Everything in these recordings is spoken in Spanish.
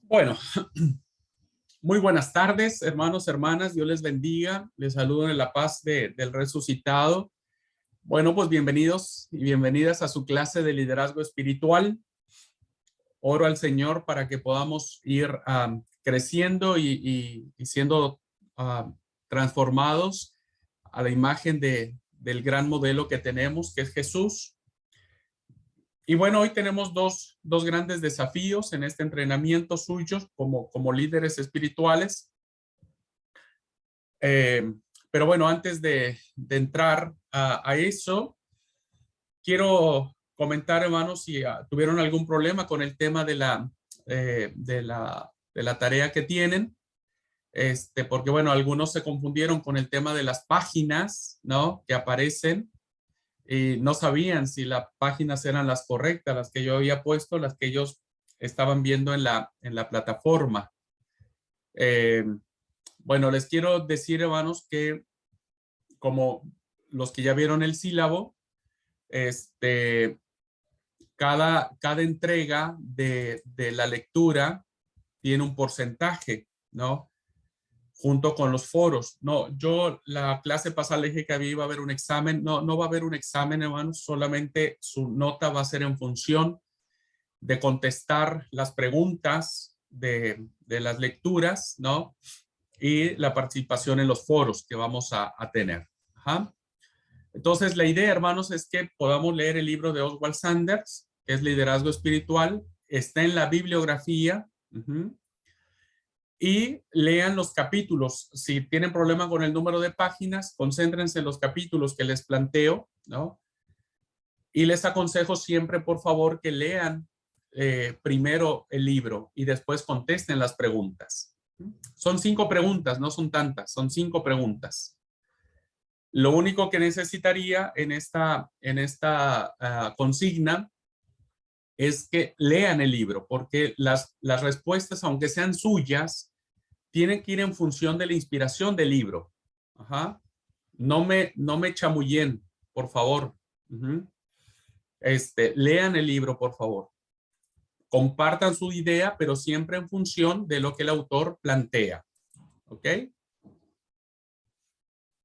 Bueno, muy buenas tardes, hermanos, hermanas. Dios les bendiga. Les saludo en la paz del resucitado. Bueno, pues bienvenidos y bienvenidas a su clase de liderazgo espiritual. Oro al Señor para que podamos ir creciendo y siendo transformados a la imagen del gran modelo que tenemos, que es Jesús. Y bueno, hoy tenemos dos grandes desafíos en este entrenamiento suyos como líderes espirituales. Pero bueno, antes de entrar a eso, quiero comentar, hermanos, si tuvieron algún problema con el tema de la tarea que tienen. Porque bueno, algunos se confundieron con el tema de las páginas, ¿no? Que aparecen y no sabían si las páginas eran las correctas, las que yo había puesto, las que ellos estaban viendo en la plataforma. Bueno, les quiero decir, hermanos, que como los que ya vieron el sílabo, cada entrega de la lectura tiene un porcentaje, ¿no? Junto con los foros. No, yo la clase pasada le dije que iba a haber un examen. No, no va a haber un examen, hermanos. Solamente su nota va a ser en función de contestar las preguntas de las lecturas, ¿no? Y la participación en los foros que vamos a tener. Ajá. Entonces, la idea, hermanos, es que podamos leer el libro de Oswald Sanders, que es Liderazgo Espiritual. Está en la bibliografía. Y lean los capítulos. Si tienen problema con el número de páginas, concéntrense en los capítulos que les planteo, ¿no? Y les aconsejo siempre, por favor, que lean primero el libro y después contesten las preguntas. Son 5 preguntas, no son tantas, son 5 preguntas. Lo único que necesitaría en esta consigna es que lean el libro, porque las respuestas, aunque sean suyas, tienen que ir en función de la inspiración del libro. Ajá. No me chamullen, por favor. Lean el libro, por favor. Compartan su idea, pero siempre en función de lo que el autor plantea. ¿Ok?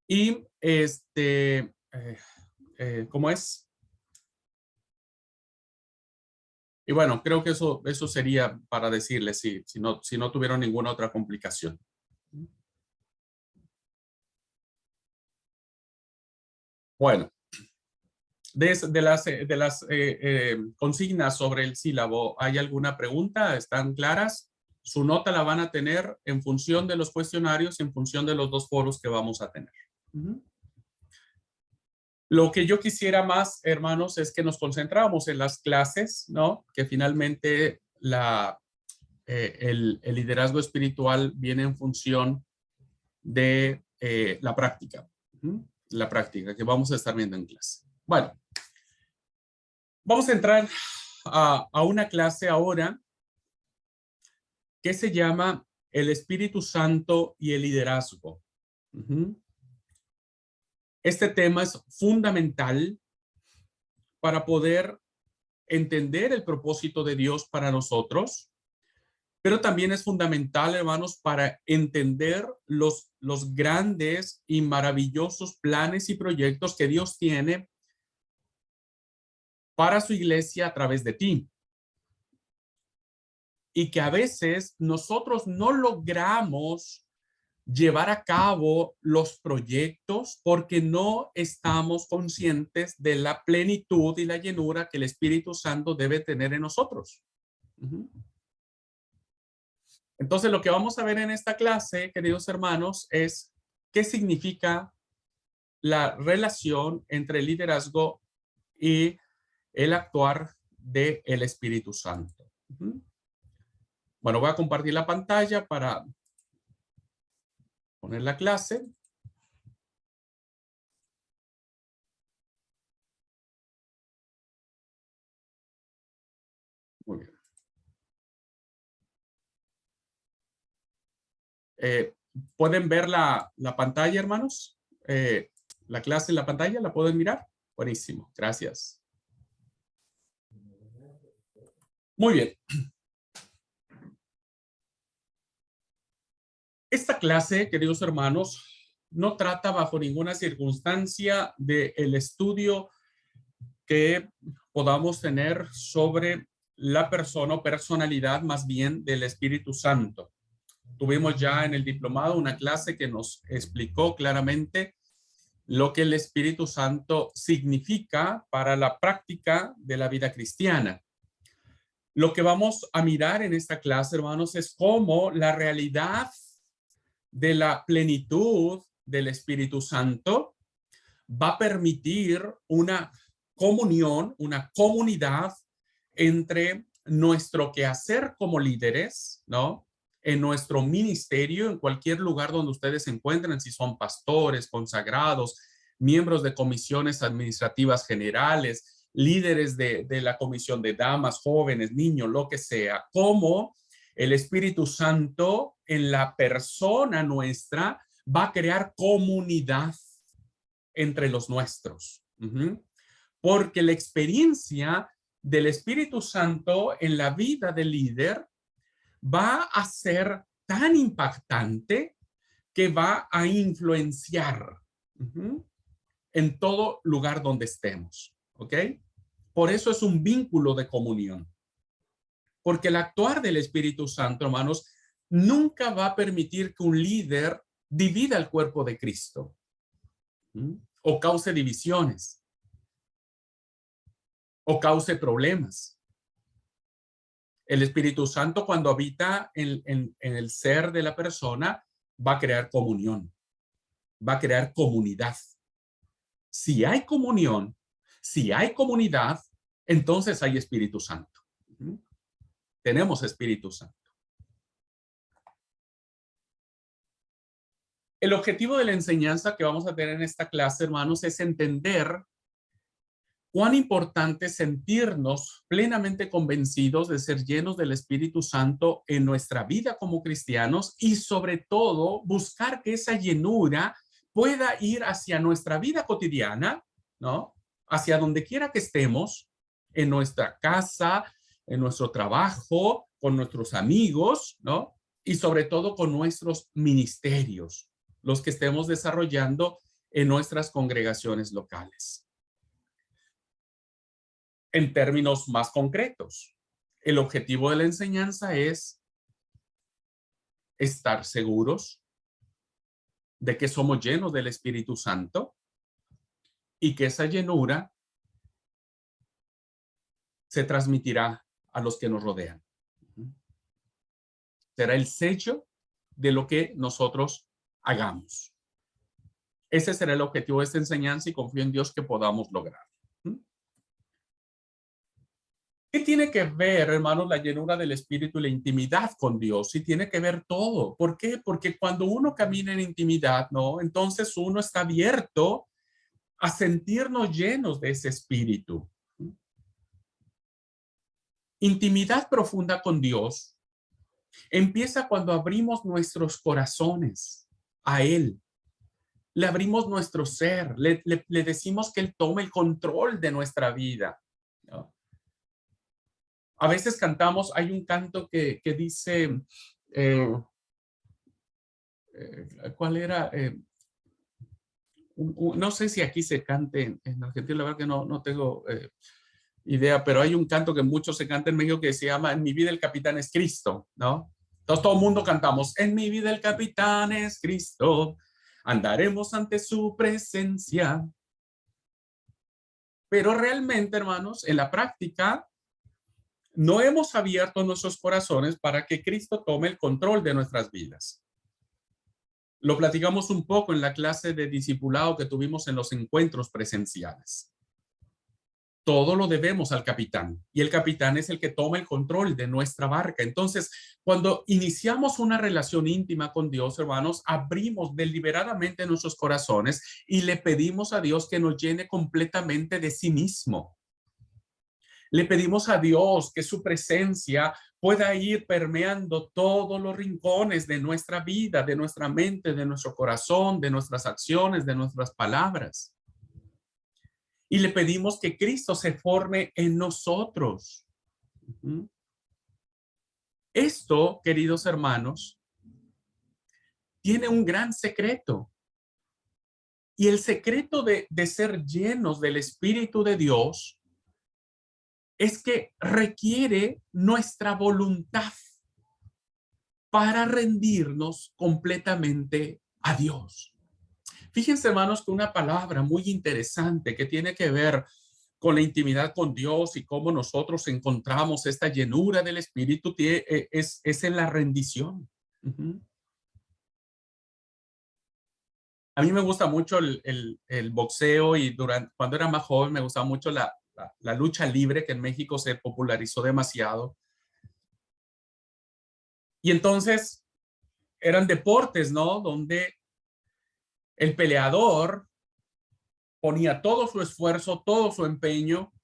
Y ¿cómo es? Y bueno, creo que eso sería para decirles si no tuvieron ninguna otra complicación. Bueno, de las consignas sobre el sílabo, ¿hay alguna pregunta? ¿Están claras? Su nota la van a tener en función de los cuestionarios, en función de los 2 foros que vamos a tener. Lo que yo quisiera más, hermanos, es que nos concentráramos en las clases, ¿no? Que finalmente el liderazgo espiritual viene en función de la práctica. La práctica que vamos a estar viendo en clase. Bueno, vamos a entrar a una clase ahora que se llama El Espíritu Santo y el Liderazgo. Este tema es fundamental para poder entender el propósito de Dios para nosotros, pero también es fundamental, hermanos, para entender los grandes y maravillosos planes y proyectos que Dios tiene para su iglesia a través de ti. Y que a veces nosotros no logramos llevar a cabo los proyectos porque no estamos conscientes de la plenitud y la llenura que el Espíritu Santo debe tener en nosotros. Entonces, lo que vamos a ver en esta clase, queridos hermanos, es qué significa la relación entre el liderazgo y el actuar del Espíritu Santo. Bueno, voy a compartir la pantalla para poner la clase. Muy bien. ¿Pueden ver la pantalla, hermanos? La clase en la pantalla, ¿la pueden mirar? Buenísimo, gracias. Muy bien. Esta clase, queridos hermanos, no trata bajo ninguna circunstancia del estudio que podamos tener sobre la persona o personalidad más bien del Espíritu Santo. Tuvimos ya en el diplomado una clase que nos explicó claramente lo que el Espíritu Santo significa para la práctica de la vida cristiana. Lo que vamos a mirar en esta clase, hermanos, es cómo la realidad de la plenitud del Espíritu Santo va a permitir una comunión, una comunidad entre nuestro quehacer como líderes, ¿no? En nuestro ministerio, en cualquier lugar donde ustedes se encuentren, si son pastores, consagrados, miembros de comisiones administrativas generales, líderes de la comisión de damas, jóvenes, niños, lo que sea, como el Espíritu Santo en la persona nuestra va a crear comunidad entre los nuestros. Porque la experiencia del Espíritu Santo en la vida del líder va a ser tan impactante que va a influenciar en todo lugar donde estemos. ¿Ok? Por eso es un vínculo de comunión. Porque el actuar del Espíritu Santo, hermanos, nunca va a permitir que un líder divida el cuerpo de Cristo o cause divisiones o cause problemas. El Espíritu Santo, cuando habita en el ser de la persona, va a crear comunión, va a crear comunidad. Si hay comunión, si hay comunidad, entonces hay Espíritu Santo. Tenemos Espíritu Santo. El objetivo de la enseñanza que vamos a tener en esta clase, hermanos, es entender cuán importante es sentirnos plenamente convencidos de ser llenos del Espíritu Santo en nuestra vida como cristianos y sobre todo buscar que esa llenura pueda ir hacia nuestra vida cotidiana, ¿no? Hacia donde quiera que estemos, en nuestra casa, en nuestro trabajo, con nuestros amigos, ¿no? Y sobre todo con nuestros ministerios, los que estemos desarrollando en nuestras congregaciones locales. En términos más concretos, el objetivo de la enseñanza es estar seguros de que somos llenos del Espíritu Santo y que esa llenura se transmitirá a los que nos rodean. Será el sello de lo que nosotros hagamos. Ese será el objetivo de esta enseñanza y confío en Dios que podamos lograr. ¿Qué tiene que ver, hermanos, la llenura del Espíritu y la intimidad con Dios? Sí, tiene que ver todo. ¿Por qué? Porque cuando uno camina en intimidad, ¿no? Entonces uno está abierto a sentirnos llenos de ese Espíritu. Intimidad profunda con Dios empieza cuando abrimos nuestros corazones a Él. Le abrimos nuestro ser, le decimos que Él tome el control de nuestra vida, ¿no? A veces cantamos, hay un canto que dice, ¿cuál era? No sé si aquí se cante en Argentina, la verdad que no tengo idea, pero hay un canto que muchos se canta en México que se llama En mi vida el capitán es Cristo, ¿no? Entonces todo el mundo cantamos, en mi vida el capitán es Cristo, andaremos ante su presencia. Pero realmente, hermanos, en la práctica, no hemos abierto nuestros corazones para que Cristo tome el control de nuestras vidas. Lo platicamos un poco en la clase de discipulado que tuvimos en los encuentros presenciales. Todo lo debemos al capitán y el capitán es el que toma el control de nuestra barca. Entonces, cuando iniciamos una relación íntima con Dios, hermanos, abrimos deliberadamente nuestros corazones y le pedimos a Dios que nos llene completamente de sí mismo. Le pedimos a Dios que su presencia pueda ir permeando todos los rincones de nuestra vida, de nuestra mente, de nuestro corazón, de nuestras acciones, de nuestras palabras. Y le pedimos que Cristo se forme en nosotros. Esto, queridos hermanos, tiene un gran secreto. Y el secreto de ser llenos del Espíritu de Dios es que requiere nuestra voluntad para rendirnos completamente a Dios. Fíjense, hermanos, que una palabra muy interesante que tiene que ver con la intimidad con Dios y cómo nosotros encontramos esta llenura del Espíritu es en la rendición. Uh-huh. A mí me gusta mucho el boxeo y cuando era más joven me gustaba mucho la lucha libre, que en México se popularizó demasiado. Y entonces eran deportes, ¿no? Donde el peleador ponía todo su esfuerzo, todo su empeño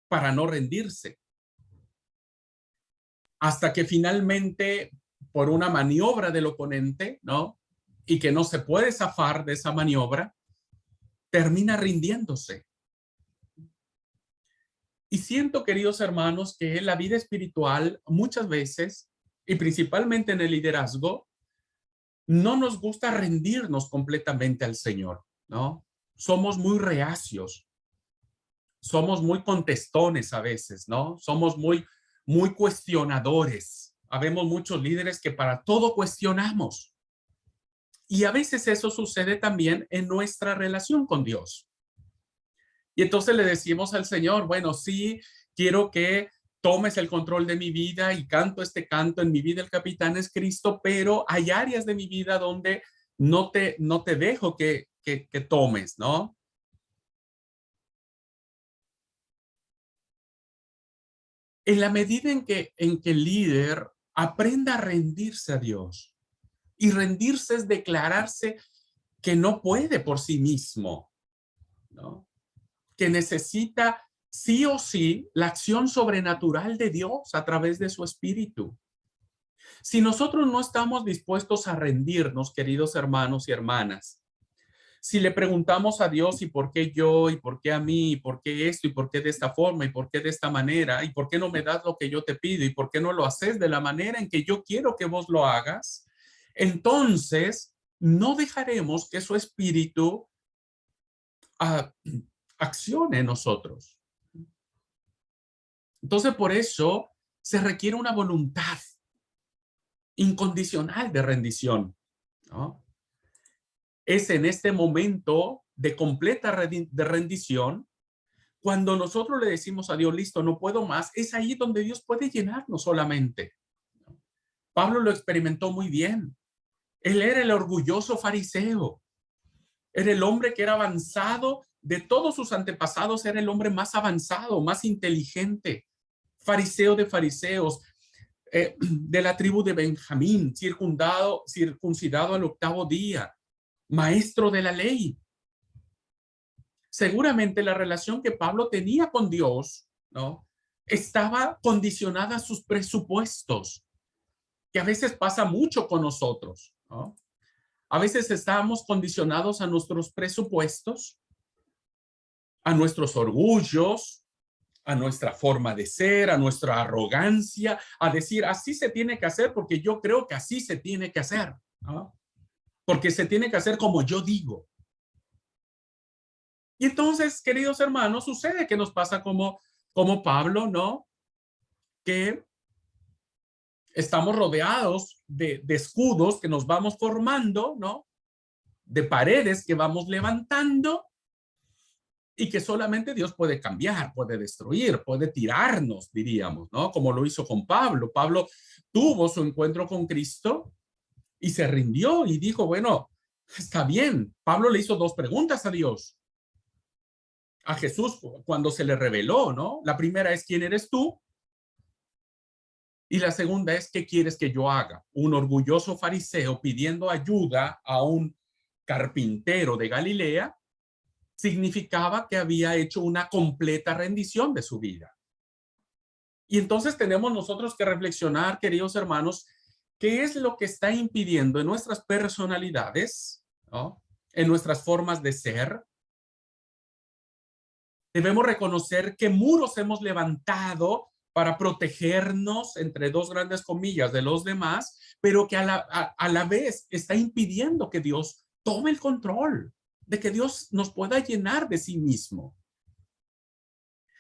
para no rendirse. Hasta que finalmente, por una maniobra del oponente, ¿no? Y que no se puede zafar de esa maniobra, termina rindiéndose. Y siento, queridos hermanos, que en la vida espiritual muchas veces, y principalmente en el liderazgo, no nos gusta rendirnos completamente al Señor, ¿no? Somos muy reacios, somos muy contestones a veces, ¿no? Somos muy cuestionadores. Habemos muchos líderes que para todo cuestionamos. Y a veces eso sucede también en nuestra relación con Dios. Y entonces le decimos al Señor, bueno, sí, quiero que tomes el control de mi vida y canto este canto, en mi vida el capitán es Cristo, pero hay áreas de mi vida donde no te dejo que tomes, ¿no? En la medida en que el líder aprenda a rendirse a Dios, y rendirse es declararse que no puede por sí mismo, ¿no? Que necesita sí o sí la acción sobrenatural de Dios a través de su espíritu. Si nosotros no estamos dispuestos a rendirnos, queridos hermanos y hermanas, si le preguntamos a Dios y por qué yo, y por qué a mí, y por qué esto, y por qué de esta forma, y por qué de esta manera, y por qué no me das lo que yo te pido, y por qué no lo haces de la manera en que yo quiero que vos lo hagas, entonces no dejaremos que su espíritu accione en nosotros. Entonces, por eso se requiere una voluntad incondicional de rendición, ¿no? Es en este momento de completa de rendición cuando nosotros le decimos a Dios, listo, no puedo más, es ahí donde Dios puede llenarnos solamente. Pablo lo experimentó muy bien. Él era el orgulloso fariseo. Era el hombre que era avanzado de todos sus antepasados, era el hombre más avanzado, más inteligente, fariseo de fariseos, de la tribu de Benjamín, circuncidado al 8º día, maestro de la ley. Seguramente la relación que Pablo tenía con Dios, ¿no? Estaba condicionada a sus presupuestos, que a veces pasa mucho con nosotros, ¿no? A veces estamos condicionados a nuestros presupuestos, a nuestros orgullos, a nuestra forma de ser, a nuestra arrogancia, a decir, así se tiene que hacer porque yo creo que así se tiene que hacer, ¿no? Porque se tiene que hacer como yo digo. Y entonces, queridos hermanos, sucede que nos pasa como Pablo, ¿no? Que estamos rodeados de escudos que nos vamos formando, ¿no? De paredes que vamos levantando y que solamente Dios puede cambiar, puede destruir, puede tirarnos, diríamos, ¿no? Como lo hizo con Pablo. Pablo tuvo su encuentro con Cristo y se rindió y dijo, bueno, está bien. Pablo le hizo 2 preguntas a Dios, a Jesús, cuando se le reveló, ¿no? La primera es, ¿quién eres tú? Y la segunda es, ¿qué quieres que yo haga? Un orgulloso fariseo pidiendo ayuda a un carpintero de Galilea significaba que había hecho una completa rendición de su vida. Y entonces tenemos nosotros que reflexionar, queridos hermanos, qué es lo que está impidiendo en nuestras personalidades, ¿no? En nuestras formas de ser. Debemos reconocer qué muros hemos levantado para protegernos, entre dos grandes comillas, de los demás, pero que a la vez está impidiendo que Dios tome el control, de que Dios nos pueda llenar de sí mismo.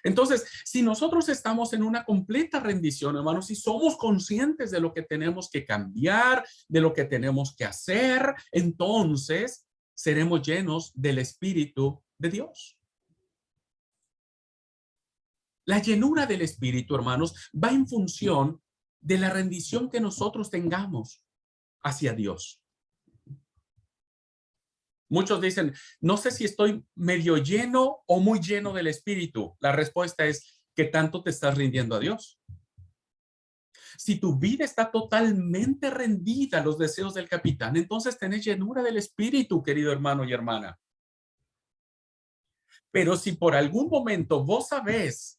Entonces, si nosotros estamos en una completa rendición, hermanos, si somos conscientes de lo que tenemos que cambiar, de lo que tenemos que hacer, entonces seremos llenos del Espíritu de Dios. La llenura del Espíritu, hermanos, va en función de la rendición que nosotros tengamos hacia Dios. Muchos dicen, no sé si estoy medio lleno o muy lleno del Espíritu. La respuesta es, ¿qué tanto te estás rindiendo a Dios? Si tu vida está totalmente rendida a los deseos del capitán, entonces tenés llenura del Espíritu, querido hermano y hermana. Pero si por algún momento vos sabés,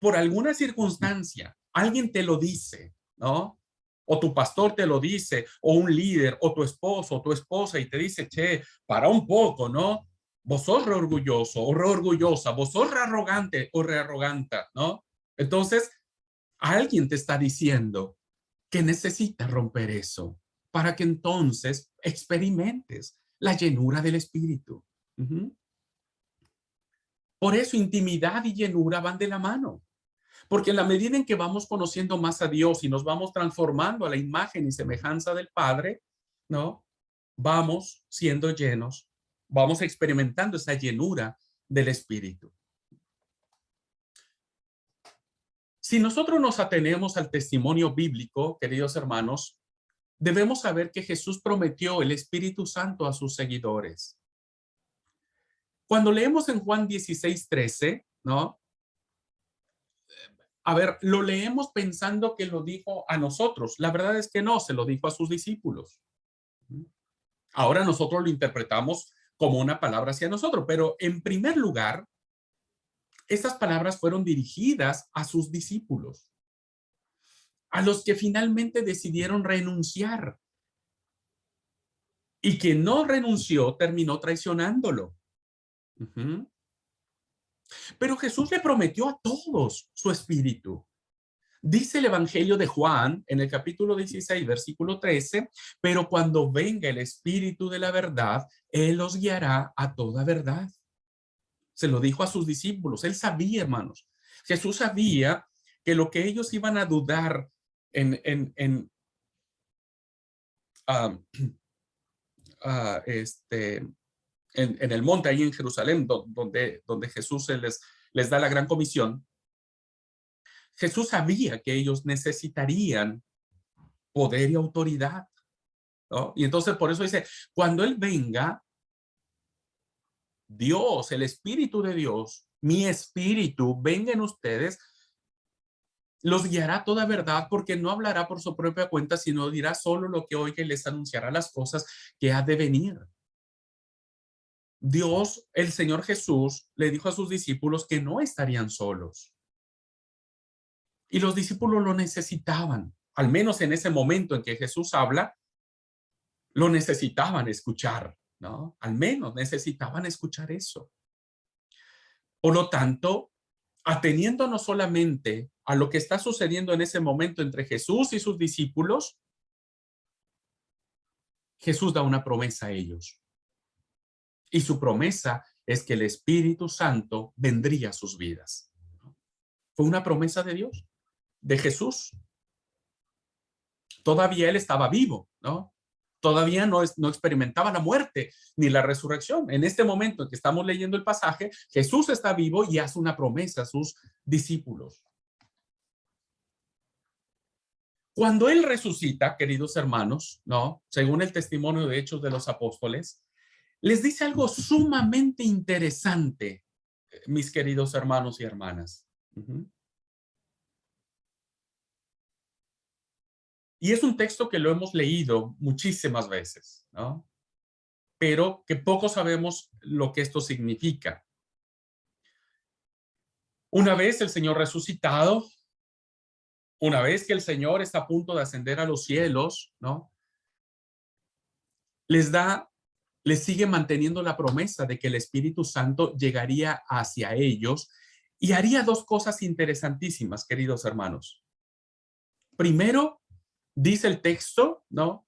por alguna circunstancia, alguien te lo dice, ¿no? O tu pastor te lo dice, o un líder, o tu esposo, o tu esposa, y te dice, che, para un poco, ¿no? Vos sos re orgulloso, o re orgullosa, vos sos re arrogante, o re arroganta, ¿no? Entonces, alguien te está diciendo que necesitas romper eso, para que entonces experimentes la llenura del Espíritu. Por eso intimidad y llenura van de la mano. Porque en la medida en que vamos conociendo más a Dios y nos vamos transformando a la imagen y semejanza del Padre, ¿no? Vamos siendo llenos, vamos experimentando esa llenura del Espíritu. Si nosotros nos atenemos al testimonio bíblico, queridos hermanos, debemos saber que Jesús prometió el Espíritu Santo a sus seguidores. Cuando leemos en Juan 16:13, ¿no? A ver, lo leemos pensando que lo dijo a nosotros. La verdad es que no, se lo dijo a sus discípulos. Ahora nosotros lo interpretamos como una palabra hacia nosotros, pero en primer lugar, estas palabras fueron dirigidas a sus discípulos, a los que finalmente decidieron renunciar. Y quien no renunció terminó traicionándolo. Pero Jesús le prometió a todos su espíritu. Dice el Evangelio de Juan en el capítulo 16, versículo 13, pero cuando venga el Espíritu de la verdad, Él los guiará a toda verdad. Se lo dijo a sus discípulos. Él sabía, hermanos. Jesús sabía que lo que ellos iban a dudar en el monte ahí en Jerusalén, donde Jesús les da la gran comisión. Jesús sabía que ellos necesitarían poder y autoridad, ¿no? Y entonces por eso dice, cuando Él venga, Dios, el Espíritu de Dios, mi espíritu, venga en ustedes, los guiará toda verdad, porque no hablará por su propia cuenta, sino dirá solo lo que oiga y les anunciará las cosas que ha de venir. Dios, el Señor Jesús, le dijo a sus discípulos que no estarían solos. Y los discípulos lo necesitaban, al menos en ese momento en que Jesús habla, lo necesitaban escuchar, ¿no? Al menos necesitaban escuchar eso. Por lo tanto, ateniéndonos solamente a lo que está sucediendo en ese momento entre Jesús y sus discípulos, Jesús da una promesa a ellos. Y su promesa es que el Espíritu Santo vendría a sus vidas. Fue una promesa de Dios, de Jesús. Todavía él estaba vivo, ¿no? Todavía no experimentaba la muerte ni la resurrección. En este momento en que estamos leyendo el pasaje, Jesús está vivo y hace una promesa a sus discípulos. Cuando él resucita, queridos hermanos, ¿no? Según el testimonio de Hechos de los Apóstoles, les dice algo sumamente interesante, mis queridos hermanos y hermanas. Y es un texto que lo hemos leído muchísimas veces, ¿no? Pero que poco sabemos lo que esto significa. Una vez el Señor resucitado, una vez que el Señor está a punto de ascender a los cielos, ¿no? Les sigue manteniendo la promesa de que el Espíritu Santo llegaría hacia ellos Y haría dos cosas interesantísimas, queridos hermanos. Primero, dice el texto, ¿no?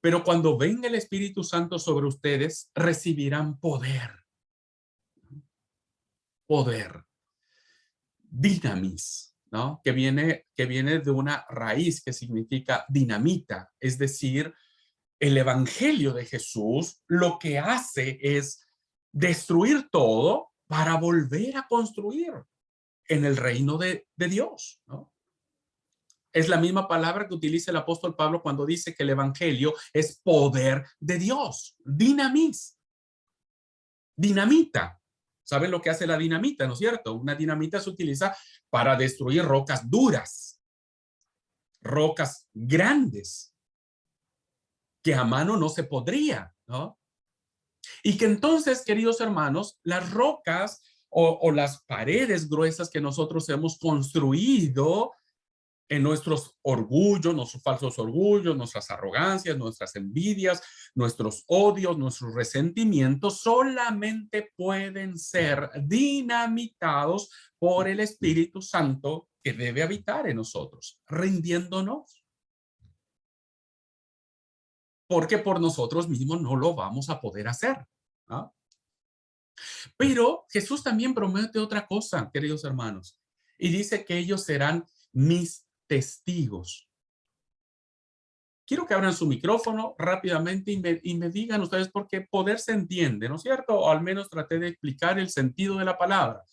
Pero cuando venga el Espíritu Santo sobre ustedes, recibirán poder. Poder. Dinamis, ¿no? Que viene de una raíz que significa dinamita, es decir, el evangelio de Jesús lo que hace es destruir todo para volver a construir en el reino de Dios, ¿no? Es la misma palabra que utiliza el apóstol Pablo cuando dice que el evangelio es poder de Dios, dinamis, dinamita. ¿Saben lo que hace la dinamita, no es cierto? Una dinamita se utiliza para destruir rocas duras, rocas grandes, que a mano no se podría, ¿no? Y que entonces, queridos hermanos, las rocas o las paredes gruesas que nosotros hemos construido en nuestros orgullos, nuestros falsos orgullos, nuestras arrogancias, nuestras envidias, nuestros odios, nuestros resentimientos, solamente pueden ser dinamitados por el Espíritu Santo que debe habitar en nosotros, rindiéndonos. Porque por nosotros mismos no lo vamos a poder hacer, ¿no? Pero Jesús también promete otra cosa, queridos hermanos, y dice que ellos serán mis testigos. Quiero que abran su micrófono rápidamente y me digan ustedes, porque poder se entiende, ¿no es cierto? O al menos traté de explicar el sentido de la palabra.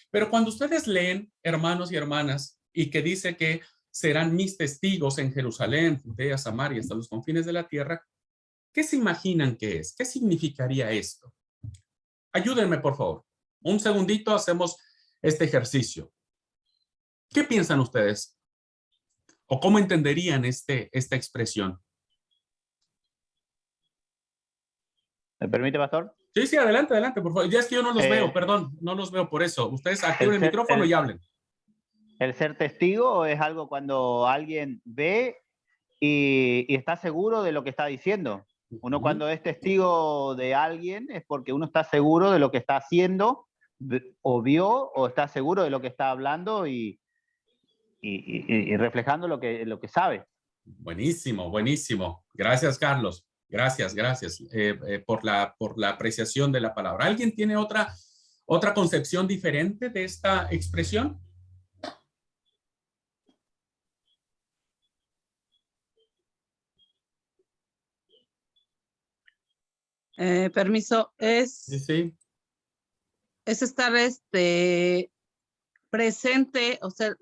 Pero cuando ustedes leen, hermanos y hermanas, y que dice que serán mis testigos en Jerusalén, Judea, Samaria, hasta los confines de la tierra, ¿qué se imaginan que es? ¿Qué significaría esto? Ayúdenme, por favor. Un segundito, hacemos este ejercicio. ¿Qué piensan ustedes? ¿O cómo entenderían esta expresión? ¿Me permite, pastor? Sí, sí, adelante, adelante, por favor. Ya es que yo no los veo, Eh, perdón, no los veo por eso. Ustedes activen el el ser, micrófono y hablen. el ser testigo es algo cuando alguien ve y está seguro de lo que está diciendo. Uno cuando es testigo de alguien es porque uno está seguro de lo que está haciendo o vio o está seguro de lo que está hablando y reflejando lo que sabe. Buenísimo, buenísimo. Gracias, Carlos. Gracias, gracias por la apreciación de la palabra. ¿Alguien tiene otra concepción diferente de esta expresión? Permiso, Sí, sí. es estar presente, o sea,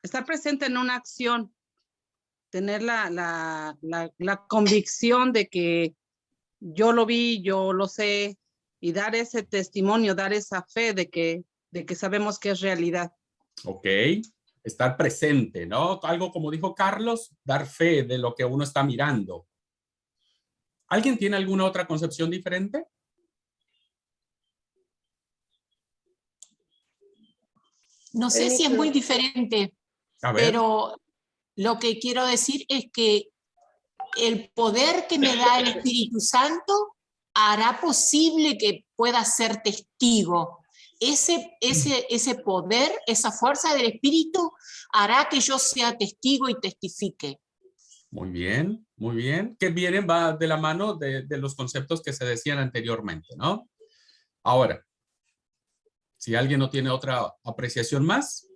estar presente en una acción, tener la convicción de que yo lo vi, yo lo sé, y dar ese testimonio, dar esa fe de que sabemos que es realidad. Ok. Estar presente, ¿no? Algo como dijo Carlos, dar fe de lo que uno está mirando. ¿Alguien tiene alguna otra concepción diferente? No sé si es muy diferente, A ver. pero lo que quiero decir es que el poder que me da el Espíritu Santo hará posible que pueda ser testigo. Ese poder, esa fuerza del Espíritu hará que yo sea testigo y testifique. Muy bien, muy bien. Que vienen, va de la mano de los conceptos que se decían anteriormente, ¿no? Ahora, si alguien no tiene otra apreciación más,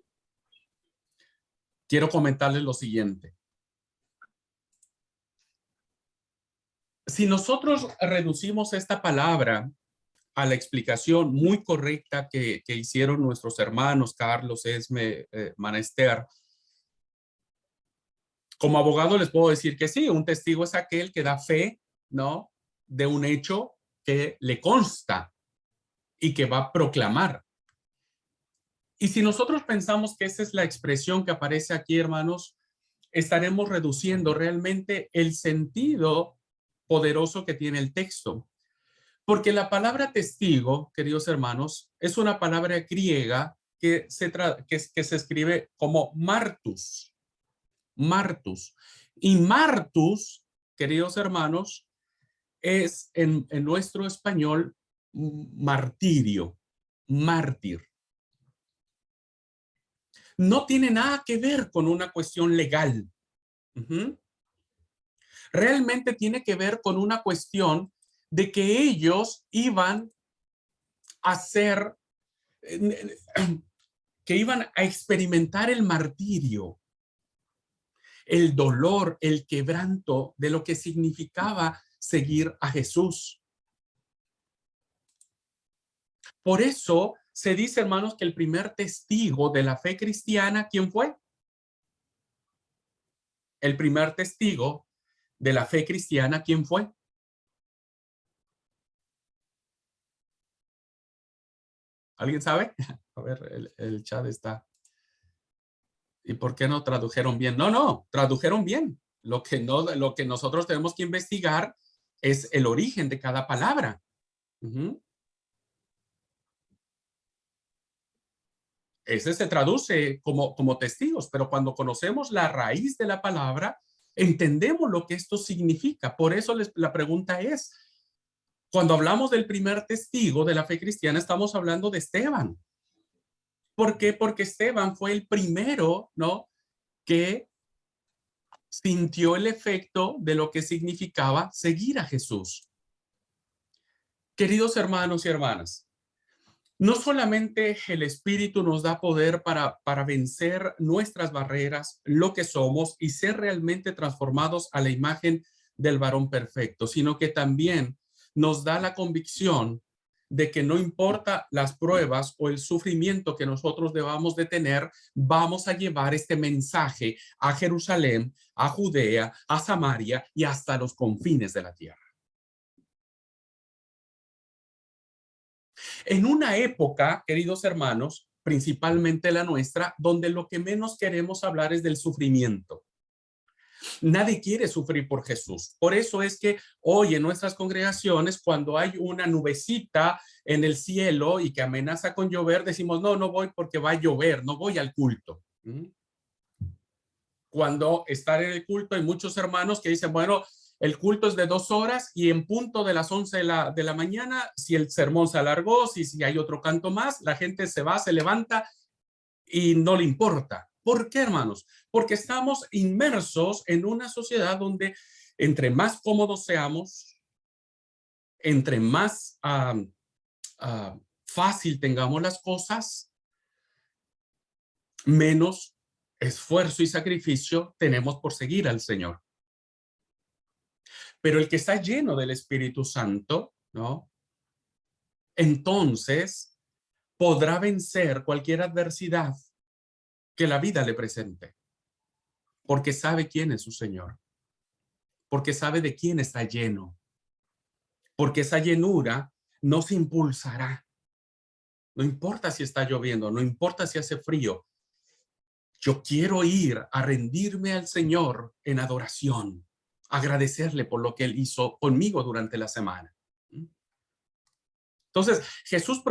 quiero comentarles lo siguiente. Si nosotros reducimos esta palabra a la explicación muy correcta que hicieron nuestros hermanos Carlos, Esme, Manester, como abogado les puedo decir que sí, un testigo es aquel que da fe, ¿no? De un hecho que le consta y que va a proclamar. Y si nosotros pensamos que esa es la expresión que aparece aquí, hermanos, estaremos reduciendo realmente el sentido poderoso que tiene el texto. Porque la palabra testigo, queridos hermanos, es una palabra griega que se escribe como martus. Martus. Y martus, queridos hermanos, es en nuestro español martirio. mártir. No tiene nada que ver con una cuestión legal. Realmente tiene que ver con una cuestión de que ellos iban a ser, que iban a experimentar el martirio, el dolor, el quebranto de lo que significaba seguir a Jesús. Por eso se dice, hermanos, que el primer testigo de la fe cristiana, ¿quién fue? El primer testigo de la fe cristiana, ¿quién fue? ¿Alguien sabe? A ver, el chat está. ¿Y por qué no tradujeron bien? No, tradujeron bien. Lo que nosotros tenemos que investigar es el origen de cada palabra. Ese se traduce como testigos, pero cuando conocemos la raíz de la palabra, entendemos lo que esto significa. Por eso la pregunta es, cuando hablamos del primer testigo de la fe cristiana, estamos hablando de Esteban. ¿Por qué? Porque Esteban fue el primero, ¿no?, que sintió el efecto de lo que significaba seguir a Jesús. Queridos hermanos y hermanas, no solamente el Espíritu nos da poder para vencer nuestras barreras, lo que somos y ser realmente transformados a la imagen del varón perfecto, sino que también nos da la convicción de que no importa las pruebas o el sufrimiento que nosotros debamos de tener, vamos a llevar este mensaje a Jerusalén, a Judea, a Samaria y hasta los confines de la tierra. En una época, queridos hermanos, principalmente la nuestra, donde lo que menos queremos hablar es del sufrimiento. Nadie quiere sufrir por Jesús. Por eso es que hoy en nuestras congregaciones, cuando hay una nubecita en el cielo y que amenaza con llover, decimos, no voy porque va a llover, no voy al culto. Cuando estar en el culto hay muchos hermanos que dicen, bueno, el culto es de 2 horas y en punto de las 11 de la mañana, si el sermón se alargó, si hay otro canto más, la gente se va, se levanta y no le importa. ¿Por qué, hermanos? Porque estamos inmersos en una sociedad donde entre más cómodos seamos, entre más fácil tengamos las cosas, menos esfuerzo y sacrificio tenemos por seguir al Señor. Pero el que está lleno del Espíritu Santo, ¿no?, entonces podrá vencer cualquier adversidad que la vida le presente, porque sabe quién es su Señor, porque sabe de quién está lleno, porque esa llenura nos impulsará. No importa si está lloviendo, no importa si hace frío. Yo quiero ir a rendirme al Señor en adoración, agradecerle por lo que Él hizo conmigo durante la semana. Entonces, Jesús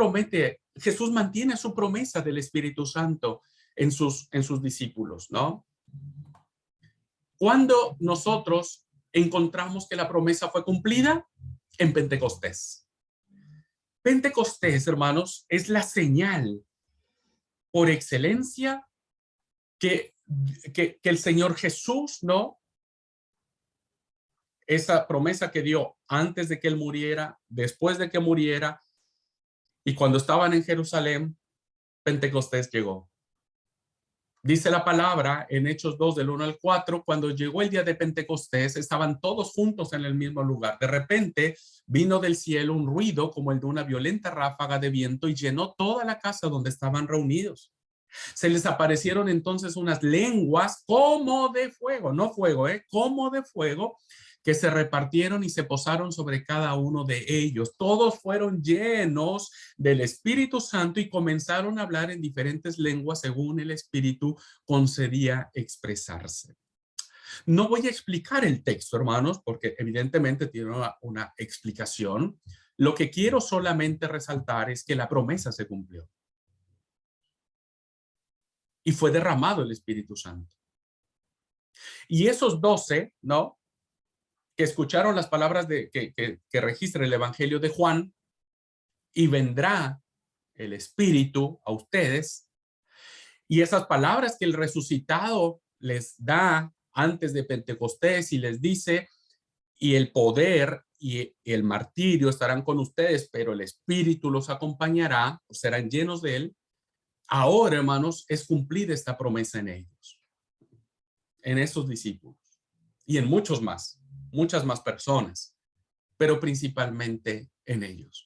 mantiene su promesa del Espíritu Santo en sus discípulos, ¿no? Cuando nosotros encontramos que la promesa fue cumplida en Pentecostés. Pentecostés, hermanos, es la señal por excelencia que el Señor Jesús, ¿no?, esa promesa que dio antes de que Él muriera, después de que muriera, y cuando estaban en Jerusalén, Pentecostés llegó. Dice la palabra en Hechos 2, del 1 al 4, cuando llegó el día de Pentecostés, estaban todos juntos en el mismo lugar. De repente vino del cielo un ruido como el de una violenta ráfaga de viento y llenó toda la casa donde estaban reunidos. Se les aparecieron entonces unas lenguas como de fuego, no fuego, como de fuego, que se repartieron y se posaron sobre cada uno de ellos. Todos fueron llenos del Espíritu Santo y comenzaron a hablar en diferentes lenguas según el Espíritu concedía expresarse. No voy a explicar el texto, hermanos, porque evidentemente tiene una explicación. Lo que quiero solamente resaltar es que la promesa se cumplió. Y fue derramado el Espíritu Santo. Y esos 12, ¿no?, que escucharon las palabras que registra el Evangelio de Juan, y vendrá el Espíritu a ustedes. Y esas palabras que el resucitado les da antes de Pentecostés y les dice, y el poder y el martirio estarán con ustedes, pero el Espíritu los acompañará, serán llenos de él. Ahora, hermanos, es cumplir esta promesa en ellos, en esos discípulos y en muchos más, muchas más personas, pero principalmente en ellos.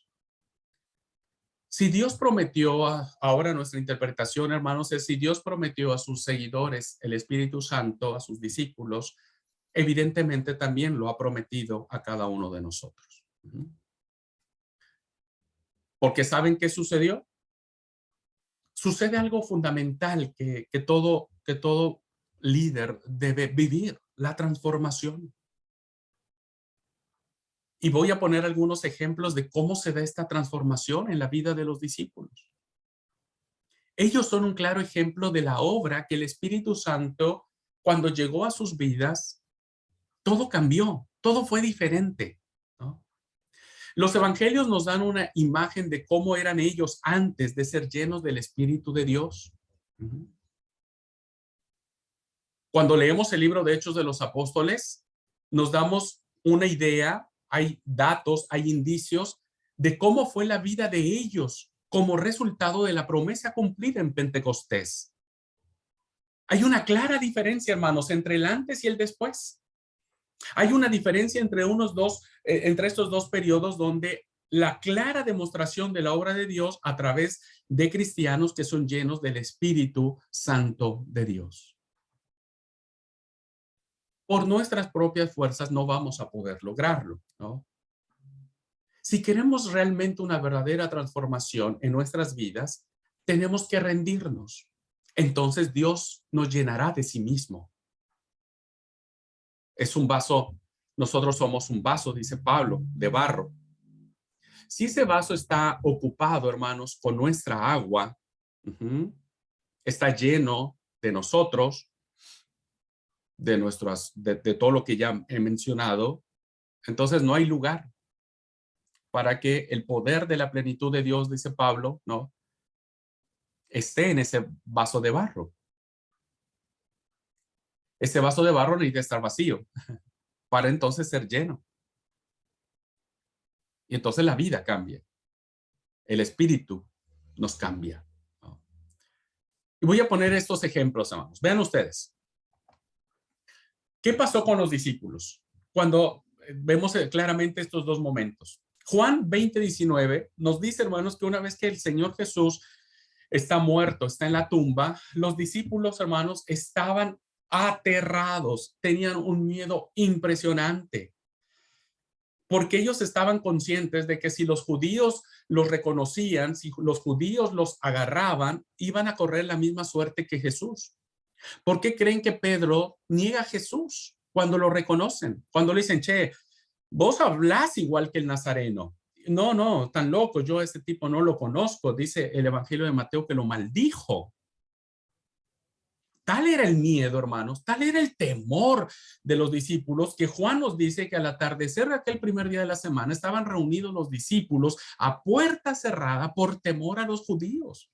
Si Dios prometió, ahora nuestra interpretación, hermanos, es si Dios prometió a sus seguidores el Espíritu Santo, a sus discípulos, evidentemente también lo ha prometido a cada uno de nosotros. Porque ¿saben qué sucedió? Sucede algo fundamental que todo líder debe vivir, la transformación. Y voy a poner algunos ejemplos de cómo se da esta transformación en la vida de los discípulos. Ellos son un claro ejemplo de la obra que el Espíritu Santo, cuando llegó a sus vidas, todo cambió, todo fue diferente, ¿no? Los evangelios nos dan una imagen de cómo eran ellos antes de ser llenos del Espíritu de Dios. Cuando leemos el libro de Hechos de los Apóstoles, nos damos una idea, hay datos, hay indicios de cómo fue la vida de ellos como resultado de la promesa cumplida en Pentecostés. Hay una clara diferencia, hermanos, entre el antes y el después. Hay una diferencia entre entre estos dos periodos donde la clara demostración de la obra de Dios a través de cristianos que son llenos del Espíritu Santo de Dios. Por nuestras propias fuerzas no vamos a poder lograrlo, ¿no? Si queremos realmente una verdadera transformación en nuestras vidas, tenemos que rendirnos. Entonces Dios nos llenará de sí mismo. Es un vaso, nosotros somos un vaso, dice Pablo, de barro. Si ese vaso está ocupado, hermanos, con nuestra agua, está lleno de nosotros, de todo lo que ya he mencionado, entonces no hay lugar para que el poder de la plenitud de Dios, dice Pablo, ¿no?, esté en ese vaso de barro. Ese vaso de barro necesita estar vacío para entonces ser lleno. Y entonces la vida cambia. El espíritu nos cambia, ¿no? Y voy a poner estos ejemplos, hermanos. Vean ustedes. ¿Qué pasó con los discípulos cuando vemos claramente estos dos momentos? Juan 20:19 nos dice, hermanos, que una vez que el Señor Jesús está muerto, está en la tumba, los discípulos, hermanos, estaban aterrados, tenían un miedo impresionante, porque ellos estaban conscientes de que si los judíos los reconocían, si los judíos los agarraban, iban a correr la misma suerte que Jesús. ¿Por qué creen que Pedro niega a Jesús cuando lo reconocen? Cuando le dicen, che, vos hablás igual que el nazareno. No, tan loco, yo a este tipo no lo conozco. Dice el Evangelio de Mateo que lo maldijo. Tal era el miedo, hermanos, tal era el temor de los discípulos, que Juan nos dice que al atardecer de aquel primer día de la semana estaban reunidos los discípulos a puerta cerrada por temor a los judíos.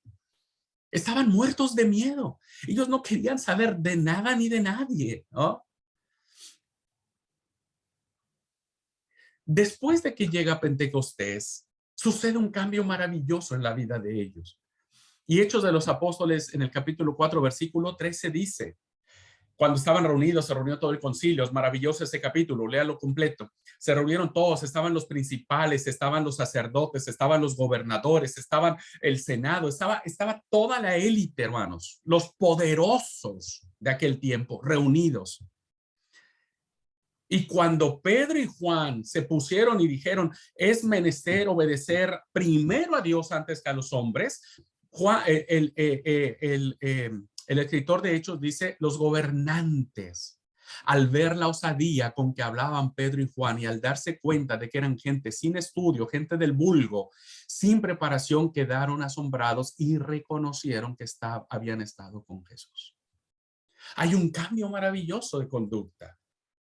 Estaban muertos de miedo. Ellos no querían saber de nada ni de nadie, ¿no? Después de que llega Pentecostés, sucede un cambio maravilloso en la vida de ellos. Y Hechos de los Apóstoles, en el capítulo 4, versículo 13, dice, cuando estaban reunidos, se reunió todo el concilio. Es maravilloso ese capítulo, léalo completo. Se reunieron todos, estaban los principales, estaban los sacerdotes, estaban los gobernadores, estaban el senado, estaba toda la élite, hermanos, los poderosos de aquel tiempo, reunidos. Y cuando Pedro y Juan se pusieron y dijeron, es menester obedecer primero a Dios antes que a los hombres, Juan, el escritor de Hechos dice, los gobernantes, al ver la osadía con que hablaban Pedro y Juan y al darse cuenta de que eran gente sin estudio, gente del vulgo, sin preparación, quedaron asombrados y reconocieron que habían estado con Jesús. Hay un cambio maravilloso de conducta.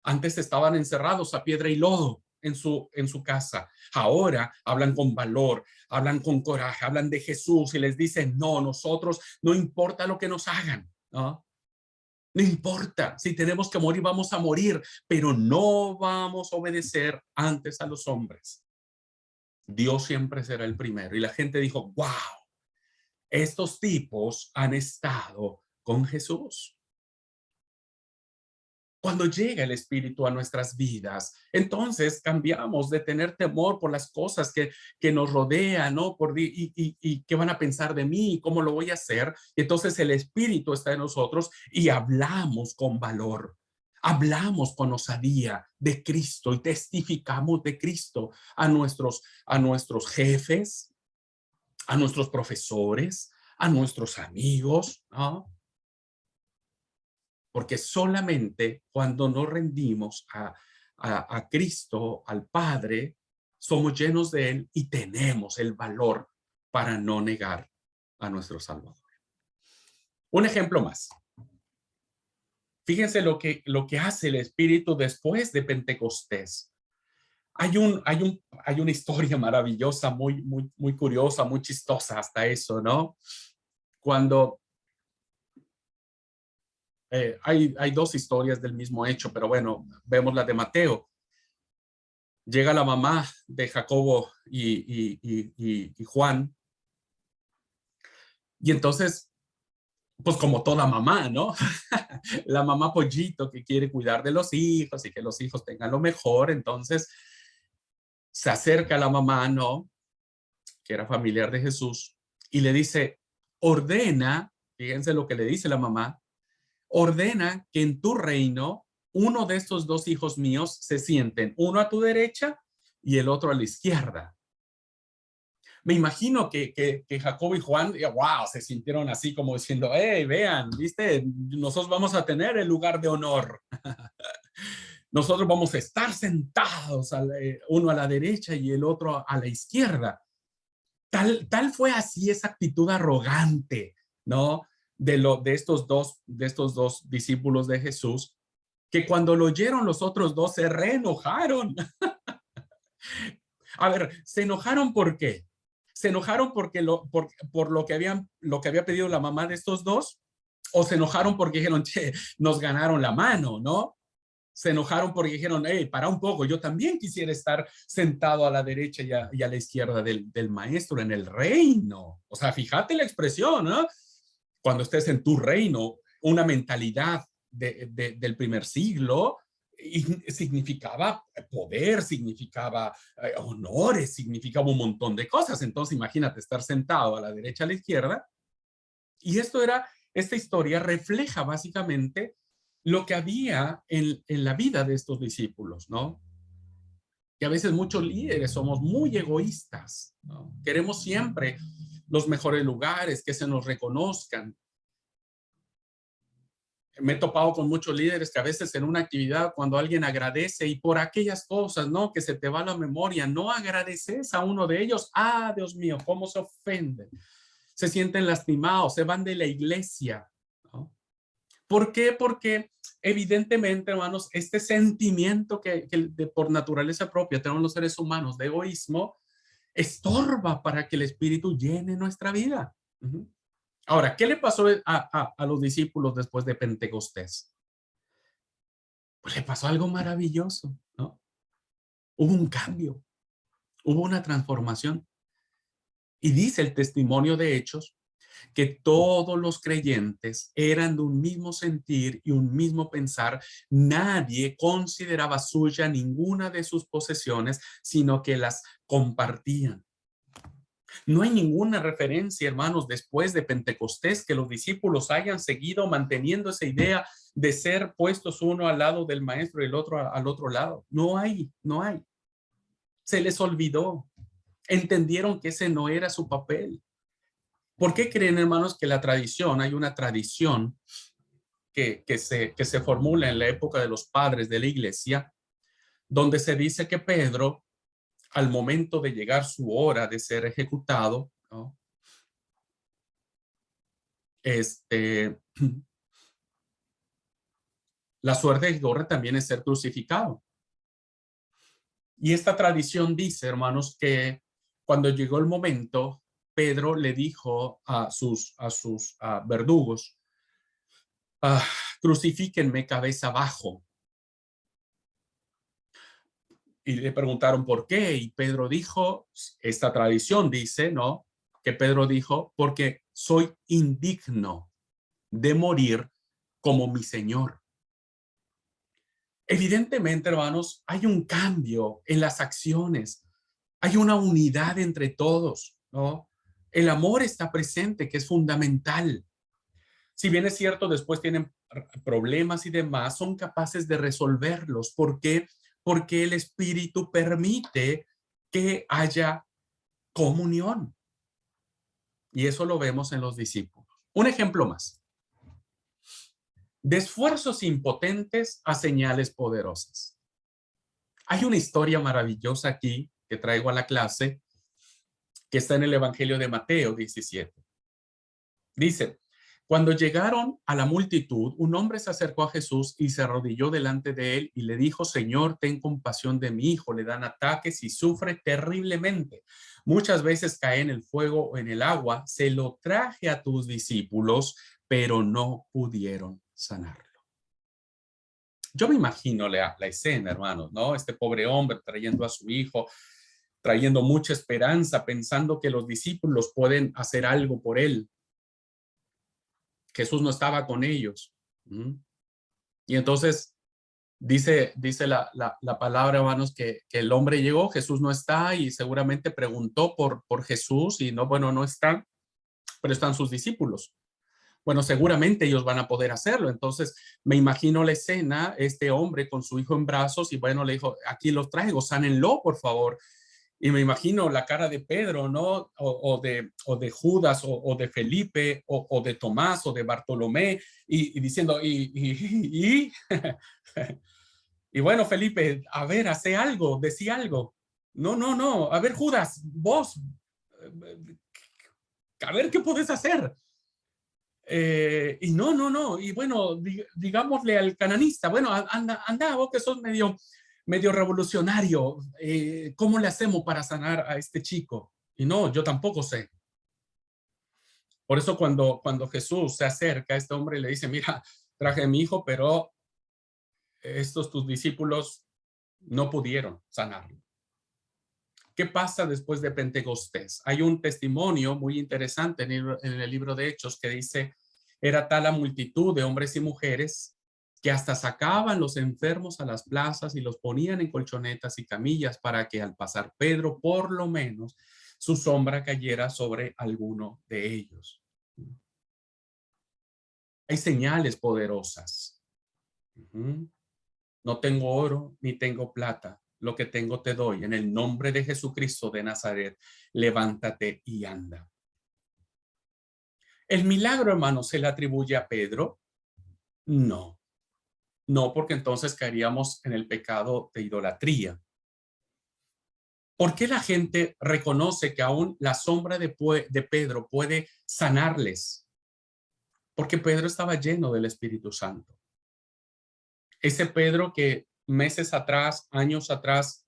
Antes estaban encerrados a piedra y lodo en su casa. Ahora hablan con valor, hablan con coraje, hablan de Jesús y les dicen, no, nosotros, no importa lo que nos hagan, ¿no? No importa, si tenemos que morir, vamos a morir, pero no vamos a obedecer antes a los hombres. Dios siempre será el primero. Y la gente dijo, wow, estos tipos han estado con Jesús. Cuando llega el Espíritu a nuestras vidas, entonces cambiamos de tener temor por las cosas que nos rodean, ¿no? Y qué van a pensar de mí, cómo lo voy a hacer. Entonces el Espíritu está en nosotros y hablamos con valor. Hablamos con osadía de Cristo y testificamos de Cristo a nuestros jefes, a nuestros profesores, a nuestros amigos, ¿no? Porque solamente cuando nos rendimos a Cristo, al Padre, somos llenos de Él y tenemos el valor para no negar a nuestro Salvador. Un ejemplo más. Fíjense lo que hace el Espíritu después de Pentecostés. Hay una historia maravillosa, muy curiosa, muy chistosa hasta eso, ¿no? Cuando hay dos historias del mismo hecho, pero bueno, vemos la de Mateo. Llega la mamá de Jacobo y Juan, y entonces, pues como toda mamá, ¿no? La mamá pollito que quiere cuidar de los hijos y que los hijos tengan lo mejor, entonces se acerca a la mamá, ¿no? Que era familiar de Jesús, y le dice, ordena, fíjense lo que le dice la mamá, ordena que en tu reino uno de estos dos hijos míos se sienten, uno a tu derecha y el otro a la izquierda. Me imagino que Jacobo y Juan, wow, se sintieron así como diciendo, hey, vean, viste, nosotros vamos a tener el lugar de honor. Nosotros vamos a estar sentados, uno a la derecha y el otro a la izquierda. Tal fue así esa actitud arrogante, ¿no? De estos dos discípulos de Jesús, que cuando lo oyeron los otros dos se reenojaron. A ver, ¿se enojaron por qué? ¿Se enojaron por lo que había pedido la mamá de estos dos? ¿O se enojaron porque dijeron, che, nos ganaron la mano, ¿no? Se enojaron porque dijeron, hey, para un poco, yo también quisiera estar sentado a la derecha y a la izquierda del maestro en el reino. O sea, fíjate la expresión, ¿no? Cuando estés en tu reino, una mentalidad del primer siglo, y significaba poder, significaba honores, significaba un montón de cosas. Entonces, imagínate estar sentado a la derecha, a la izquierda. Y esta historia refleja básicamente lo que había en la vida de estos discípulos, ¿no? Que a veces muchos líderes somos muy egoístas, ¿no? Queremos siempre los mejores lugares, que se nos reconozcan. Me he topado con muchos líderes que a veces en una actividad, cuando alguien agradece y por aquellas cosas, ¿no? Que se te va la memoria, no agradeces a uno de ellos. Ah, Dios mío, cómo se ofenden. Se sienten lastimados, se van de la iglesia, ¿no? ¿Por qué? Porque evidentemente, hermanos, este sentimiento que por naturaleza propia tenemos los seres humanos de egoísmo, estorba para que el Espíritu llene nuestra vida. Ahora, ¿qué le pasó a los discípulos después de Pentecostés? Pues le pasó algo maravilloso, ¿no? Hubo un cambio, hubo una transformación. Y dice el testimonio de Hechos que todos los creyentes eran de un mismo sentir y un mismo pensar. Nadie consideraba suya ninguna de sus posesiones, sino que las compartían. No hay ninguna referencia, hermanos, después de Pentecostés que los discípulos hayan seguido manteniendo esa idea de ser puestos uno al lado del maestro y el otro al otro lado. No hay. Se les olvidó. Entendieron que ese no era su papel. ¿Por qué creen, hermanos, que hay una tradición que se formula en la época de los padres de la iglesia, donde se dice que Pedro, al momento de llegar su hora de ser ejecutado, ¿no? La suerte que corre también es ser crucificado. Y esta tradición dice, hermanos, que cuando llegó el momento, Pedro le dijo a sus verdugos, crucifíquenme cabeza abajo. Y le preguntaron por qué. Y Pedro dijo, esta tradición dice, ¿no? Que Pedro dijo, porque soy indigno de morir como mi Señor. Evidentemente, hermanos, hay un cambio en las acciones. Hay una unidad entre todos, ¿no? El amor está presente, que es fundamental. Si bien es cierto, después tienen problemas y demás, son capaces de resolverlos. ¿Por qué? Porque el Espíritu permite que haya comunión. Y eso lo vemos en los discípulos. Un ejemplo más. De esfuerzos impotentes a señales poderosas. Hay una historia maravillosa aquí que traigo a la clase, que está en el Evangelio de Mateo 17. Dice, cuando llegaron a la multitud, un hombre se acercó a Jesús y se arrodilló delante de él y le dijo, Señor, ten compasión de mi hijo, le dan ataques y sufre terriblemente. Muchas veces cae en el fuego o en el agua. Se lo traje a tus discípulos, pero no pudieron sanarlo. Yo me imagino la escena, hermanos, ¿no? Este pobre hombre trayendo a su hijo, trayendo mucha esperanza, pensando que los discípulos pueden hacer algo por él. Jesús no estaba con ellos. Y entonces dice la palabra, hermanos, que el hombre llegó, Jesús no está y seguramente preguntó por Jesús y no, bueno, no están, pero están sus discípulos. Bueno, seguramente ellos van a poder hacerlo. Entonces me imagino la escena, este hombre con su hijo en brazos y bueno, le dijo, aquí los traigo, sánenlo, por favor. Y me imagino la cara de Pedro, ¿no? O de Judas, o de Felipe, o de Tomás, o de Bartolomé, y diciendo, y bueno, Felipe, a ver, hace algo, decía algo. No, a ver, Judas, vos, a ver qué podés hacer. Y no, y bueno, digámosle al cananista, bueno, anda, vos que sos medio revolucionario, ¿cómo le hacemos para sanar a este chico? Y no, yo tampoco sé. Por eso cuando Jesús se acerca a este hombre y le dice, mira, traje a mi hijo, pero estos tus discípulos no pudieron sanarlo. ¿Qué pasa después de Pentecostés? Hay un testimonio muy interesante en el libro de Hechos que dice, era tal la multitud de hombres y mujeres que hasta sacaban los enfermos a las plazas y los ponían en colchonetas y camillas para que al pasar Pedro, por lo menos, su sombra cayera sobre alguno de ellos. Hay señales poderosas. No tengo oro ni tengo plata. Lo que tengo te doy. En el nombre de Jesucristo de Nazaret, levántate y anda. ¿El milagro, hermano, se le atribuye a Pedro? No. No, porque entonces caeríamos en el pecado de idolatría. ¿Por qué la gente reconoce que aún la sombra de Pedro puede sanarles? Porque Pedro estaba lleno del Espíritu Santo. Ese Pedro que meses atrás, años atrás,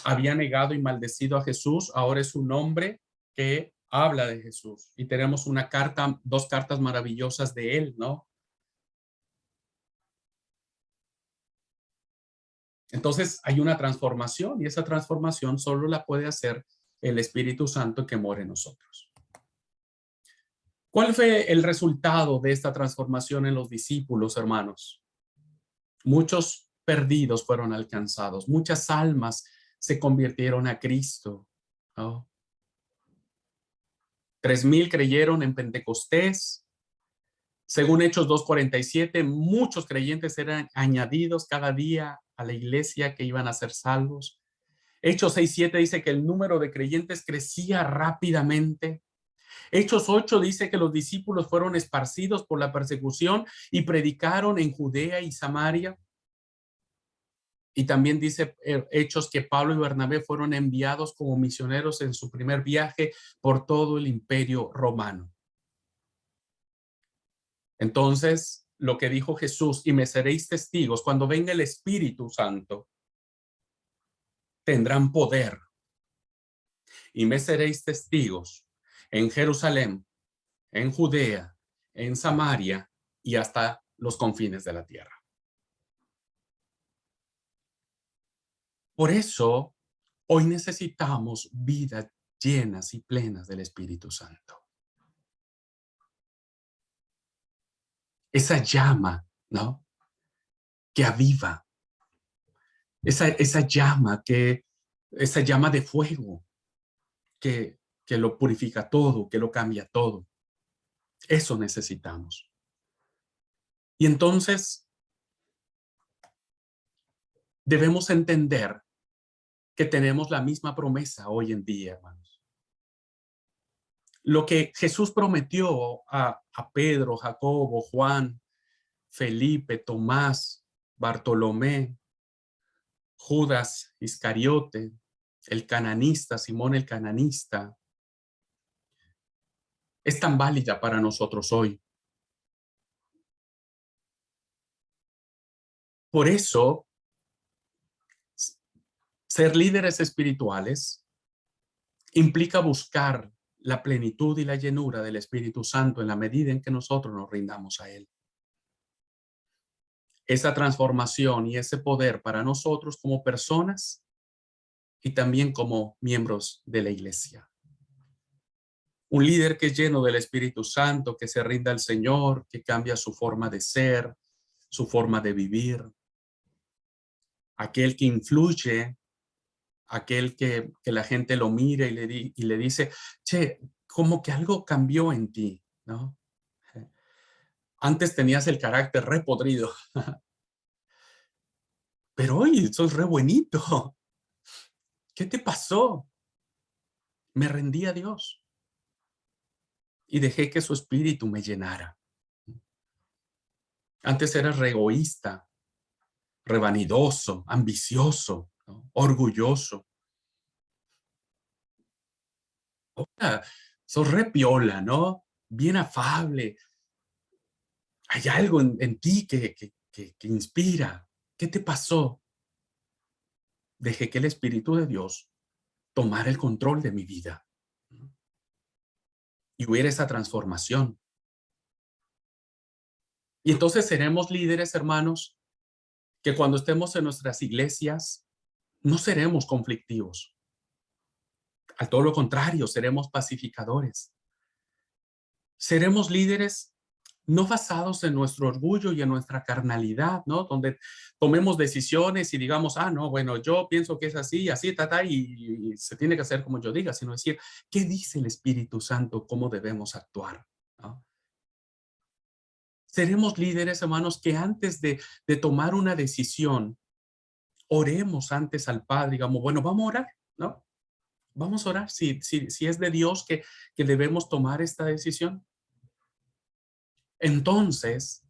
había negado y maldecido a Jesús, ahora es un hombre que habla de Jesús. Y tenemos una carta, dos cartas maravillosas de él, ¿no? Entonces hay una transformación y esa transformación solo la puede hacer el Espíritu Santo que mora en nosotros. ¿Cuál fue el resultado de esta transformación en los discípulos, hermanos? Muchos perdidos fueron alcanzados, muchas almas se convirtieron a Cristo, ¿no? 3,000 creyeron en Pentecostés. Según Hechos 2:47, muchos creyentes eran añadidos cada día a la iglesia que iban a ser salvos. Hechos 6:7 dice que el número de creyentes crecía rápidamente. Hechos 8 dice que los discípulos fueron esparcidos por la persecución y predicaron en Judea y Samaria. Y también dice Hechos que Pablo y Bernabé fueron enviados como misioneros en su primer viaje por todo el imperio romano. Entonces, lo que dijo Jesús, y me seréis testigos cuando venga el Espíritu Santo, tendrán poder y me seréis testigos en Jerusalén, en Judea, en Samaria y hasta los confines de la tierra. Por eso, hoy necesitamos vidas llenas y plenas del Espíritu Santo. Esa llama, ¿no? Que aviva. Esa llama de fuego que lo purifica todo, que lo cambia todo. Eso necesitamos. Y entonces debemos entender que tenemos la misma promesa hoy en día, hermanos. Lo que Jesús prometió a Pedro, Jacobo, Juan, Felipe, Tomás, Bartolomé, Judas Iscariote, el cananista, Simón el cananista, es tan válida para nosotros hoy. Por eso, ser líderes espirituales implica buscar la plenitud y la llenura del Espíritu Santo en la medida en que nosotros nos rindamos a Él. Esa transformación y ese poder para nosotros como personas y también como miembros de la iglesia. Un líder que es lleno del Espíritu Santo, que se rinda al Señor, que cambia su forma de ser, su forma de vivir. Aquel que influye, aquel que la gente lo mire y le dice, che, como que algo cambió en ti, ¿no? Antes tenías el carácter re podrido, pero hoy sos re buenito. ¿Qué te pasó? Me rendí a Dios y dejé que su espíritu me llenara. Antes eras re egoísta, re vanidoso, ambicioso, ¿no? Orgulloso. Ahora sos re piola, ¿no? Bien afable. Hay algo en ti que inspira. ¿Qué te pasó? Dejé que el Espíritu de Dios tomara el control de mi vida. Y hubiera esa transformación. Y entonces seremos líderes, hermanos, que cuando estemos en nuestras iglesias, no seremos conflictivos. Al todo lo contrario, seremos pacificadores. Seremos líderes no basados en nuestro orgullo y en nuestra carnalidad, ¿no? Donde tomemos decisiones y digamos, no, bueno, yo pienso que es así, así, y se tiene que hacer como yo diga, sino decir, ¿qué dice el Espíritu Santo? ¿Cómo debemos actuar? ¿No? Seremos líderes, hermanos, que antes de tomar una decisión, oremos antes al Padre, digamos, bueno, vamos a orar, ¿no? Vamos a orar si es de Dios que debemos tomar esta decisión. Entonces,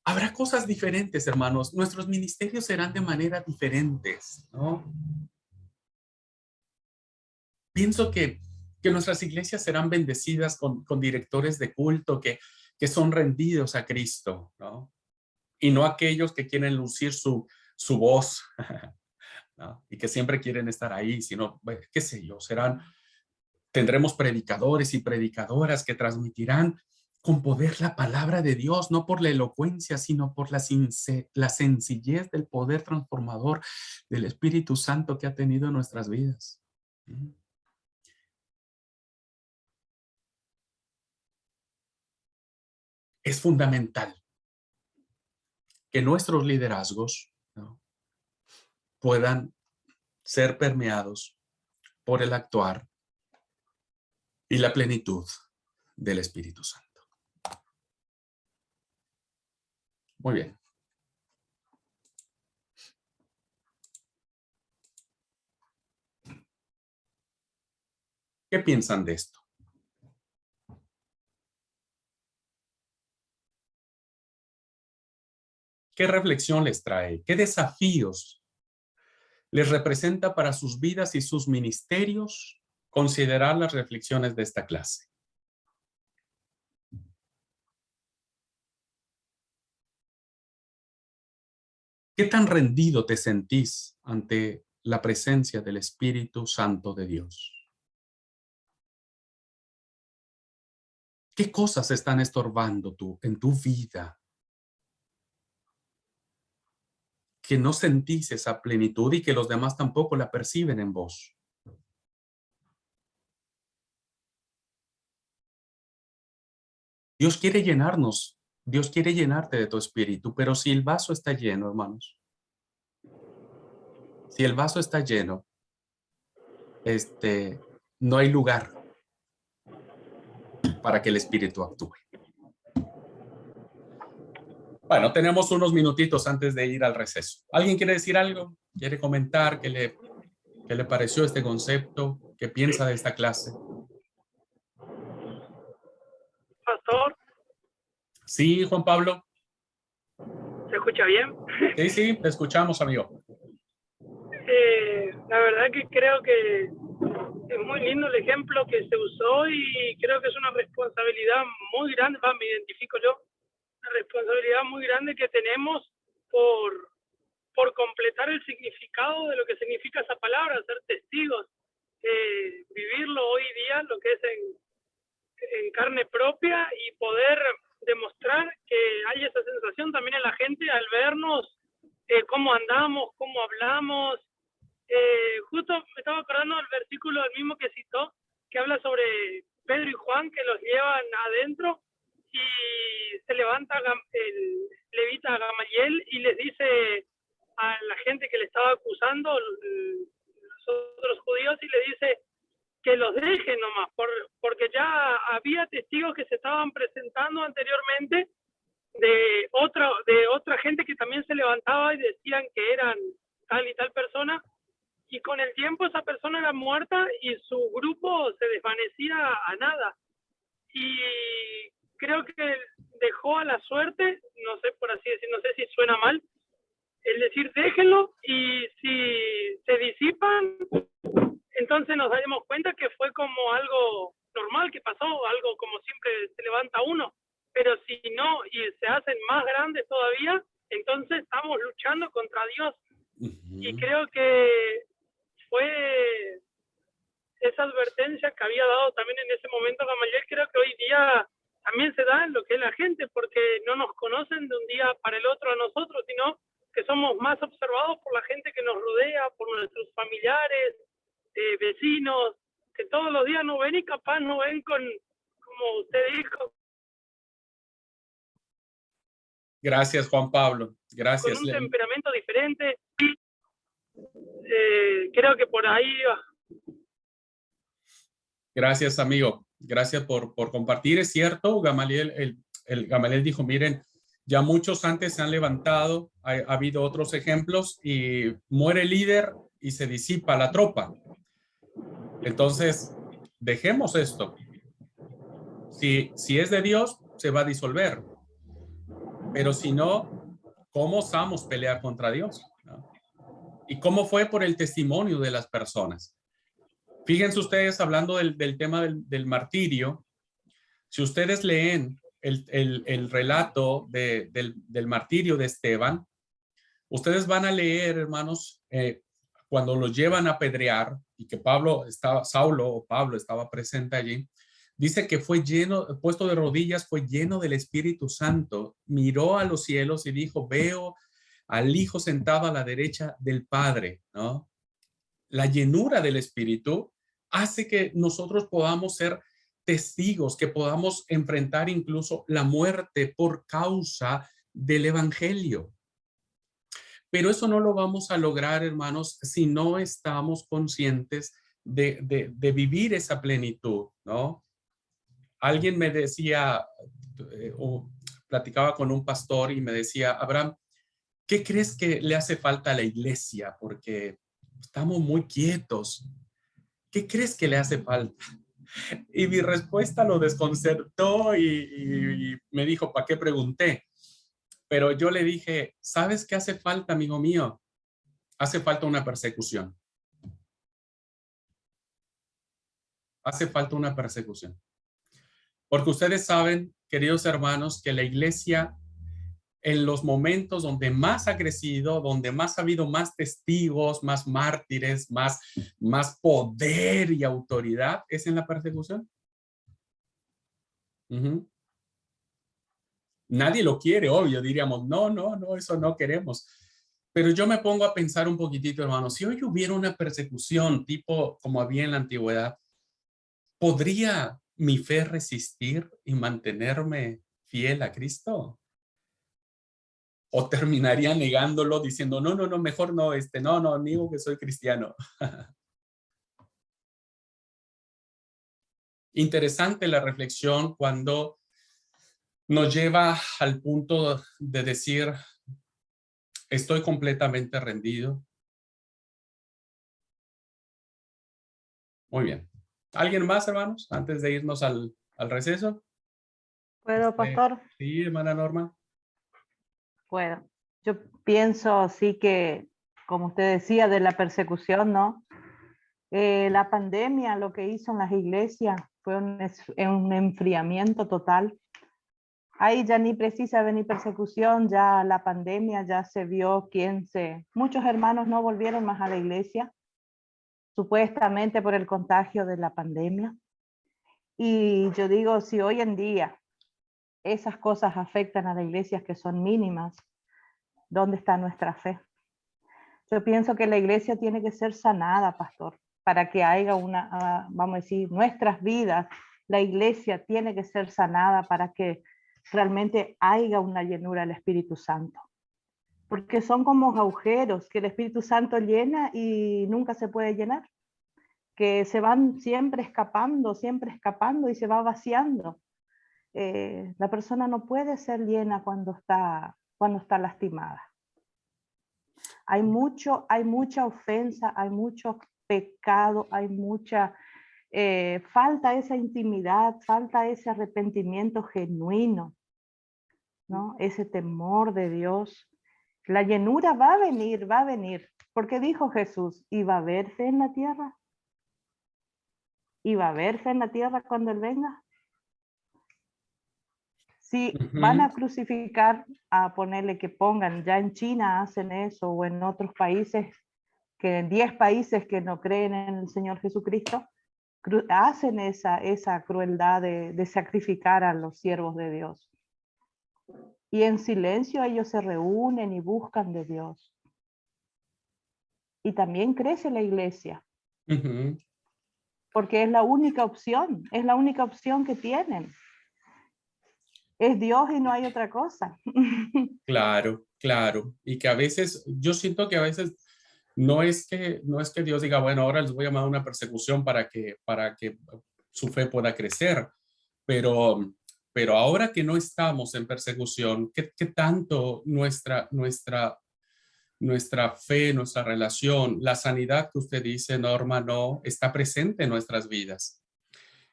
habrá cosas diferentes, hermanos. Nuestros ministerios serán de manera diferentes, ¿no? Pienso que nuestras iglesias serán bendecidas con directores de culto que son rendidos a Cristo, ¿no? Y no aquellos que quieren lucir su voz, ¿no? Y que siempre quieren estar ahí, sino, qué sé yo, tendremos predicadores y predicadoras que transmitirán con poder la palabra de Dios, no por la elocuencia, sino por la sencillez del poder transformador del Espíritu Santo que ha tenido en nuestras vidas. Es fundamental que nuestros liderazgos, ¿no?, puedan ser permeados por el actuar y la plenitud del Espíritu Santo. Muy bien. ¿Qué piensan de esto? ¿Qué reflexión les trae? ¿Qué desafíos les representa para sus vidas y sus ministerios considerar las reflexiones de esta clase? ¿Qué tan rendido te sentís ante la presencia del Espíritu Santo de Dios? ¿Qué cosas están estorbando en tu vida? Que no sentís esa plenitud y que los demás tampoco la perciben en vos. Dios quiere llenarnos, Dios quiere llenarte de tu espíritu, pero si el vaso está lleno, hermanos, si el vaso está lleno, no hay lugar para que el espíritu actúe. Bueno, tenemos unos minutitos antes de ir al receso. ¿Alguien quiere decir algo? ¿Quiere comentar qué le pareció este concepto? ¿Qué piensa de esta clase? Pastor, Sí, Juan Pablo. ¿se escucha bien? Sí, te escuchamos, amigo. La verdad que creo que es muy lindo el ejemplo que se usó y creo que es una responsabilidad muy grande, me identifico yo, una responsabilidad muy grande que tenemos por completar el significado de lo que significa esa palabra, ser testigos, vivirlo hoy día, lo que es en carne propia y poder demostrar que hay esa sensación también en la gente al vernos, cómo andamos, cómo hablamos. Justo me estaba acordando del versículo del mismo que citó, que habla sobre Pedro y Juan, que los llevan adentro y se levanta el levita Gamaliel y les dice a la gente que le estaba acusando, los otros judíos, y le dice que los dejen nomás, porque ya había testigos que se estaban presentando anteriormente de otra gente que también se levantaba y decían que eran tal y tal persona, y con el tiempo esa persona era muerta y su grupo se desvanecía a nada. Y creo que dejó a la suerte, no sé por así decir, no sé si suena mal, el decir déjenlo, y si se disipan, entonces nos daremos cuenta que fue como algo normal que pasó, algo como siempre se levanta uno. Pero si no, y se hacen más grandes todavía, entonces estamos luchando contra Dios. Y creo que fue esa advertencia que había dado también en ese momento Gamaliel, creo que hoy día también se da en lo que es la gente, porque no nos conocen de un día para el otro a nosotros, sino que somos más observados por la gente que nos rodea, por nuestros familiares, vecinos, que todos los días nos ven y capaz nos ven con, como usted dijo. Gracias, Juan Pablo. Gracias. Con un temperamento diferente. Creo que por ahí va. Gracias, amigo. Gracias por compartir. Es cierto, Gamaliel, Gamaliel dijo, miren, ya muchos antes se han levantado, ha habido otros ejemplos y muere el líder y se disipa la tropa. Entonces, dejemos esto. Si es de Dios, se va a disolver. Pero si no, ¿cómo osamos pelear contra Dios? ¿No? ¿Y cómo fue por el testimonio de las personas? Fíjense ustedes, hablando del tema del martirio, si ustedes leen el relato del martirio de Esteban, ustedes van a leer, hermanos, cuando lo llevan a apedrear y que Saulo estaba presente allí, dice que fue lleno, puesto de rodillas, fue lleno del Espíritu Santo, miró a los cielos y dijo, veo al Hijo sentado a la derecha del Padre, ¿no? La llenura del Espíritu hace que nosotros podamos ser testigos, que podamos enfrentar incluso la muerte por causa del Evangelio. Pero eso no lo vamos a lograr, hermanos, si no estamos conscientes de vivir esa plenitud, ¿no? Alguien me decía, o platicaba con un pastor y me decía, Abraham, ¿qué crees que le hace falta a la iglesia? Porque estamos muy quietos. ¿Qué crees que le hace falta? Y mi respuesta lo desconcertó y me dijo, ¿para qué pregunté? Pero yo le dije, ¿sabes qué hace falta, amigo mío? Hace falta una persecución. Hace falta una persecución. Porque ustedes saben, queridos hermanos, que la iglesia en los momentos donde más ha crecido, donde más ha habido más testigos, más mártires, más poder y autoridad, es en la persecución. Nadie lo quiere, obvio, diríamos, no, eso no queremos. Pero yo me pongo a pensar un poquitito, hermano, si hoy hubiera una persecución tipo como había en la antigüedad, ¿podría mi fe resistir y mantenerme fiel a Cristo? ¿O terminaría negándolo diciendo, no, mejor no, no, digo que soy cristiano? Interesante la reflexión cuando nos lleva al punto de decir, estoy completamente rendido. Muy bien. ¿Alguien más, hermanos, antes de irnos al receso? ¿Puedo, pastor? Sí, hermana Norma. Puedo. Yo pienso sí que, como usted decía, de la persecución, ¿no? La pandemia lo que hizo en las iglesias fue un enfriamiento total. Ahí ya ni precisa venir persecución, ya la pandemia ya se vio muchos hermanos no volvieron más a la iglesia, supuestamente por el contagio de la pandemia. Y yo digo, si hoy en día esas cosas afectan a las iglesias que son mínimas, ¿dónde está nuestra fe? Yo pienso que la iglesia tiene que ser sanada, pastor, para que haya vamos a decir, nuestras vidas, la iglesia tiene que ser sanada para que realmente haya una llenura del Espíritu Santo. Porque son como agujeros que el Espíritu Santo llena y nunca se puede llenar, que se van siempre escapando y se va vaciando. La persona no puede ser llena cuando está lastimada. Hay mucha ofensa, hay mucho pecado, hay mucha falta esa intimidad, falta ese arrepentimiento genuino, ¿no? Ese temor de Dios. La llenura va a venir, porque dijo Jesús, ¿y va a haber fe en la tierra? ¿Y va a haber fe en la tierra cuando Él venga? Si van a crucificar, a ponerle que pongan, ya en China hacen eso, o en otros países, que en 10 países que no creen en el Señor Jesucristo, hacen esa crueldad de sacrificar a los siervos de Dios. Y en silencio ellos se reúnen y buscan de Dios. Y también crece la iglesia. Porque es la única opción que tienen. Es Dios y no hay otra cosa. Claro. Y que a veces, yo siento que a veces no es que Dios diga, bueno, ahora les voy a mandar una persecución para que su fe pueda crecer. Pero ahora que no estamos en persecución, ¿qué tanto nuestra fe, nuestra relación, la sanidad que usted dice, Norma, no está presente en nuestras vidas?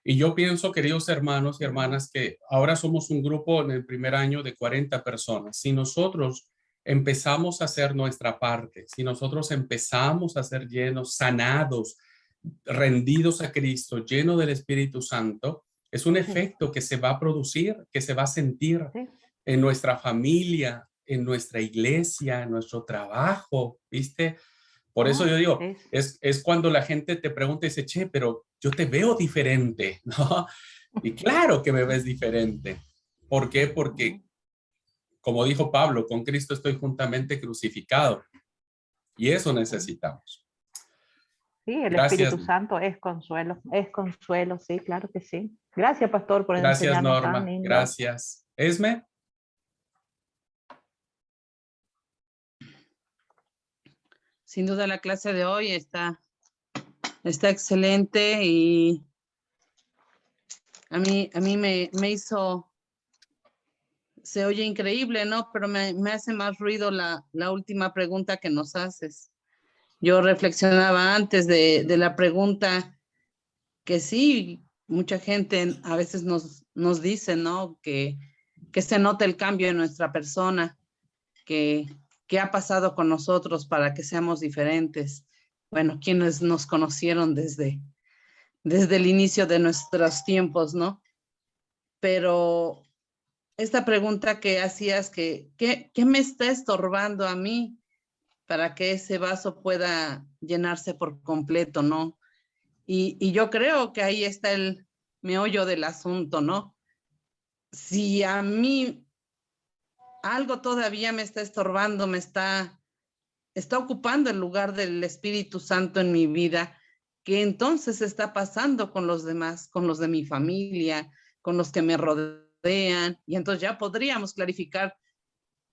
Y yo pienso, queridos hermanos y hermanas, que ahora somos un grupo en el primer año de 40 personas. Si nosotros empezamos a hacer nuestra parte, si nosotros empezamos a ser llenos, sanados, rendidos a Cristo, llenos del Espíritu Santo, es un efecto que se va a producir, que se va a sentir en nuestra familia, en nuestra iglesia, en nuestro trabajo, ¿viste? Por eso yo digo, es cuando la gente te pregunta y dice, che, pero yo te veo diferente, ¿no? Y claro que me ves diferente. ¿Por qué? Porque, como dijo Pablo, con Cristo estoy juntamente crucificado. Y eso necesitamos. Sí, el Gracias. Espíritu Santo es consuelo, sí, claro que sí. Gracias, pastor, por Gracias, enseñarnos Norma. tan lindo. Gracias. Esme. Sin duda la clase de hoy está excelente y a mí me hizo, se oye increíble, ¿no? Pero me hace más ruido la última pregunta que nos haces. Yo reflexionaba antes de la pregunta que sí, mucha gente a veces nos dice, ¿no? Que se nota el cambio en nuestra persona, que ha pasado con nosotros para que seamos diferentes. Bueno, quienes nos conocieron desde el inicio de nuestros tiempos, ¿no? Pero esta pregunta que hacías, ¿qué me está estorbando a mí para que ese vaso pueda llenarse por completo, ¿no? Y yo creo que ahí está el meollo del asunto, ¿no? Si a mí algo todavía me está estorbando, está ocupando el lugar del Espíritu Santo en mi vida, ¿qué entonces está pasando con los demás, con los de mi familia, con los que me rodean? Y entonces ya podríamos clarificar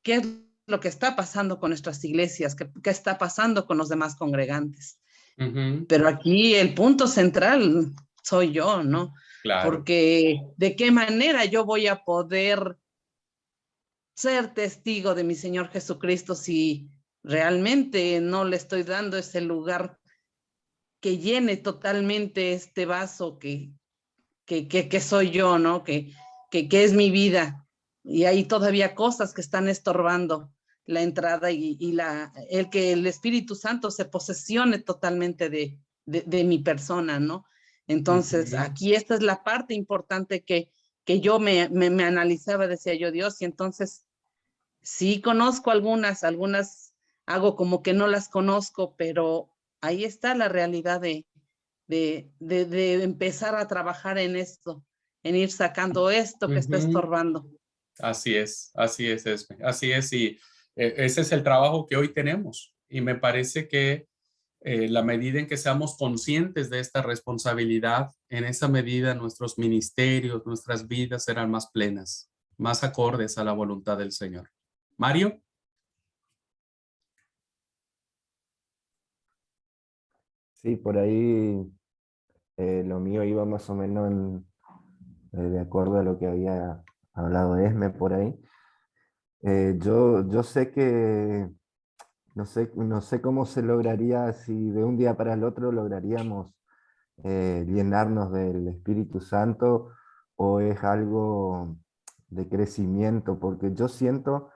qué es lo que está pasando con nuestras iglesias, qué está pasando con los demás congregantes. Pero aquí el punto central soy yo, ¿no? Claro. Porque ¿de qué manera yo voy a poder ser testigo de mi Señor Jesucristo si realmente no le estoy dando ese lugar que llene totalmente este vaso que soy yo, ¿no? Que es mi vida? Y hay todavía cosas que están estorbando la entrada y el que el Espíritu Santo se posesione totalmente de mi persona, ¿no? Entonces, aquí esta es la parte importante que yo me analizaba, decía yo, Dios, y entonces sí conozco algunas hago como que no las conozco, pero ahí está la realidad de empezar a trabajar en esto, en ir sacando esto que está estorbando. Así es, Esme, así es, y ese es el trabajo que hoy tenemos, y me parece que la medida en que seamos conscientes de esta responsabilidad, en esa medida nuestros ministerios, nuestras vidas serán más plenas, más acordes a la voluntad del Señor. Mario. Sí, por ahí lo mío iba más o menos de acuerdo a lo que había hablado Esme por ahí. Yo sé que no sé cómo se lograría, si de un día para el otro lograríamos llenarnos del Espíritu Santo, o es algo de crecimiento, porque yo siento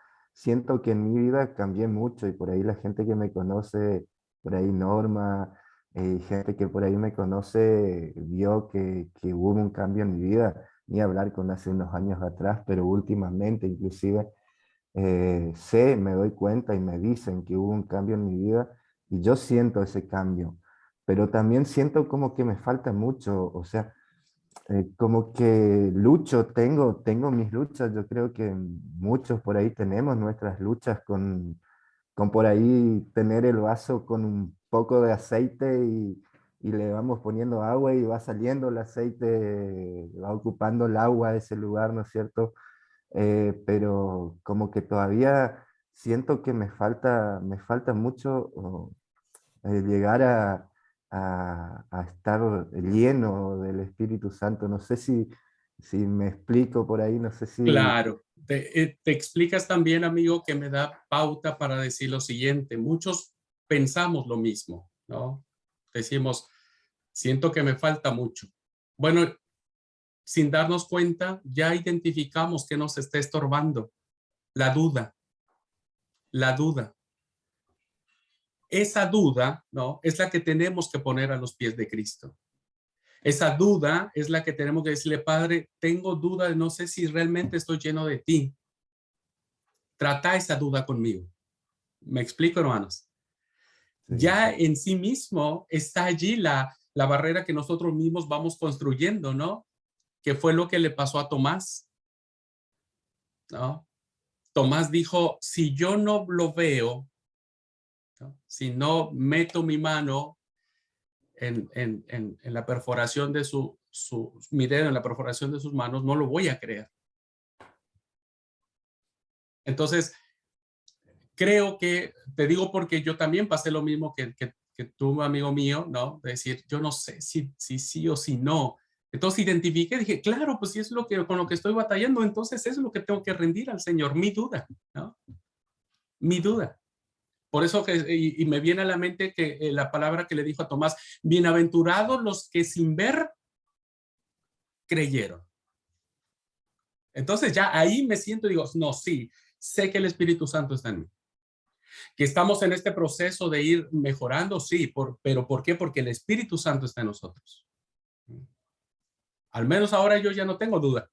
que en mi vida cambié mucho, y por ahí la gente que me conoce, por ahí Norma, gente que por ahí me conoce, vio que hubo un cambio en mi vida, ni hablar con hace unos años atrás, pero últimamente inclusive me doy cuenta y me dicen que hubo un cambio en mi vida, y yo siento ese cambio, pero también siento como que me falta mucho, o sea, como que lucho, tengo mis luchas. Yo creo que muchos por ahí tenemos nuestras luchas con por ahí tener el vaso con un poco de aceite, y le vamos poniendo agua y va saliendo el aceite, va ocupando el agua ese lugar, ¿no es cierto? Pero como que todavía siento que me falta mucho llegar a estar lleno del Espíritu Santo. No sé si me explico por ahí, no sé si... Claro, te explicas también, amigo, que me da pauta para decir lo siguiente. Muchos pensamos lo mismo, ¿no? Decimos, siento que me falta mucho. Bueno, sin darnos cuenta, ya identificamos que nos está estorbando. La duda. Esa duda, ¿no? Es la que tenemos que poner a los pies de Cristo. Esa duda es la que tenemos que decirle, Padre, tengo duda, no sé si realmente estoy lleno de ti. Trata esa duda conmigo. ¿Me explico, hermanos? Sí. Ya en sí mismo está allí la barrera que nosotros mismos vamos construyendo, ¿no? Que fue lo que le pasó a Tomás, ¿no? Tomás dijo, si yo no lo veo, ¿no? Si no meto mi mano en la perforación de mi dedo en la perforación de sus manos, no lo voy a creer. Entonces, creo que, te digo porque yo también pasé lo mismo que tú, amigo mío, ¿no? De decir, yo no sé si sí o si no. Entonces identifiqué, dije, claro, pues si es con lo que estoy batallando, entonces es lo que tengo que rendir al Señor, mi duda, ¿no? Mi duda. Por eso y me viene a la mente que la palabra que le dijo a Tomás, bienaventurados los que sin ver creyeron. Entonces ya ahí me siento y digo, no, sí, sé que el Espíritu Santo está en mí. Que estamos en este proceso de ir mejorando, sí, pero ¿por qué? Porque el Espíritu Santo está en nosotros. Al menos ahora yo ya no tengo duda.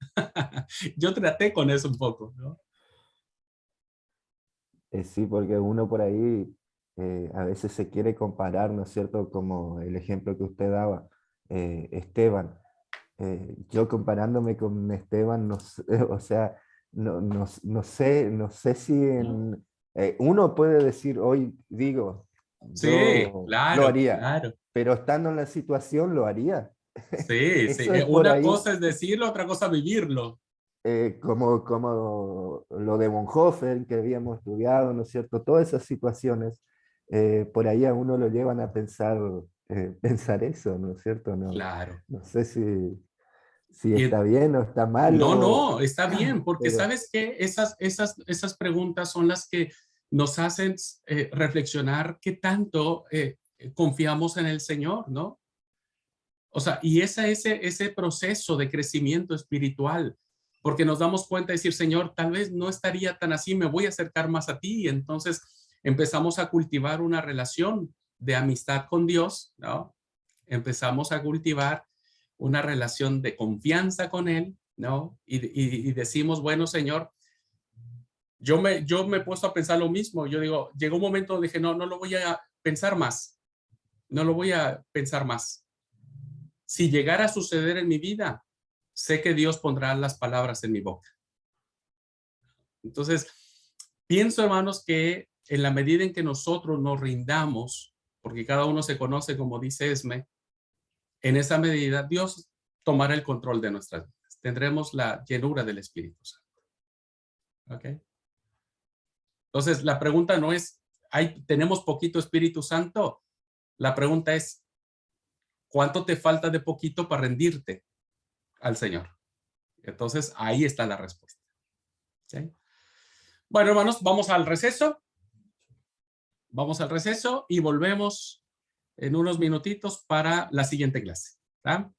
Yo traté con eso un poco, ¿no? Sí, porque uno por ahí a veces se quiere comparar, ¿no es cierto? Como el ejemplo que usted daba, Esteban. Yo comparándome con Esteban, no sé, o sea, no sé si uno puede decir, hoy digo, Sí, yo lo claro, haría, claro. pero estando en la situación lo haría. Sí, sí. Eso es por Una ahí, cosa es decirlo, otra cosa vivirlo. como lo de Bonhoeffer que habíamos estudiado, ¿no es cierto? Todas esas situaciones, por ahí a uno lo llevan a pensar, pensar eso, ¿no es cierto? No, Claro. no sé si Y está bien o está mal, no, no, está bien, porque pero sabes que esas preguntas son las que nos hacen reflexionar qué tanto confiamos en el Señor, ¿no? O sea, y ese proceso de crecimiento espiritual, porque nos damos cuenta de decir, Señor, tal vez no estaría tan así, me voy a acercar más a ti. Y entonces empezamos a cultivar una relación de amistad con Dios, ¿no? Empezamos a cultivar una relación de confianza con Él, ¿no? Y decimos, bueno, Señor, yo me he puesto a pensar lo mismo. Yo digo, llegó un momento donde dije, no, no lo voy a pensar más, no lo voy a pensar más. Si llegara a suceder en mi vida, sé que Dios pondrá las palabras en mi boca. Entonces, pienso, hermanos, que en la medida en que nosotros nos rindamos, porque cada uno se conoce, como dice Esme, en esa medida Dios tomará el control de nuestras vidas. Tendremos la llenura del Espíritu Santo. ¿Ok? Entonces, la pregunta no es, ¿tenemos poquito Espíritu Santo? La pregunta es, ¿cuánto te falta de poquito para rendirte al Señor? Entonces, ahí está la respuesta. ¿Sí? Bueno, hermanos, vamos al receso. Vamos al receso y volvemos en unos minutitos para la siguiente clase. ¿Tá?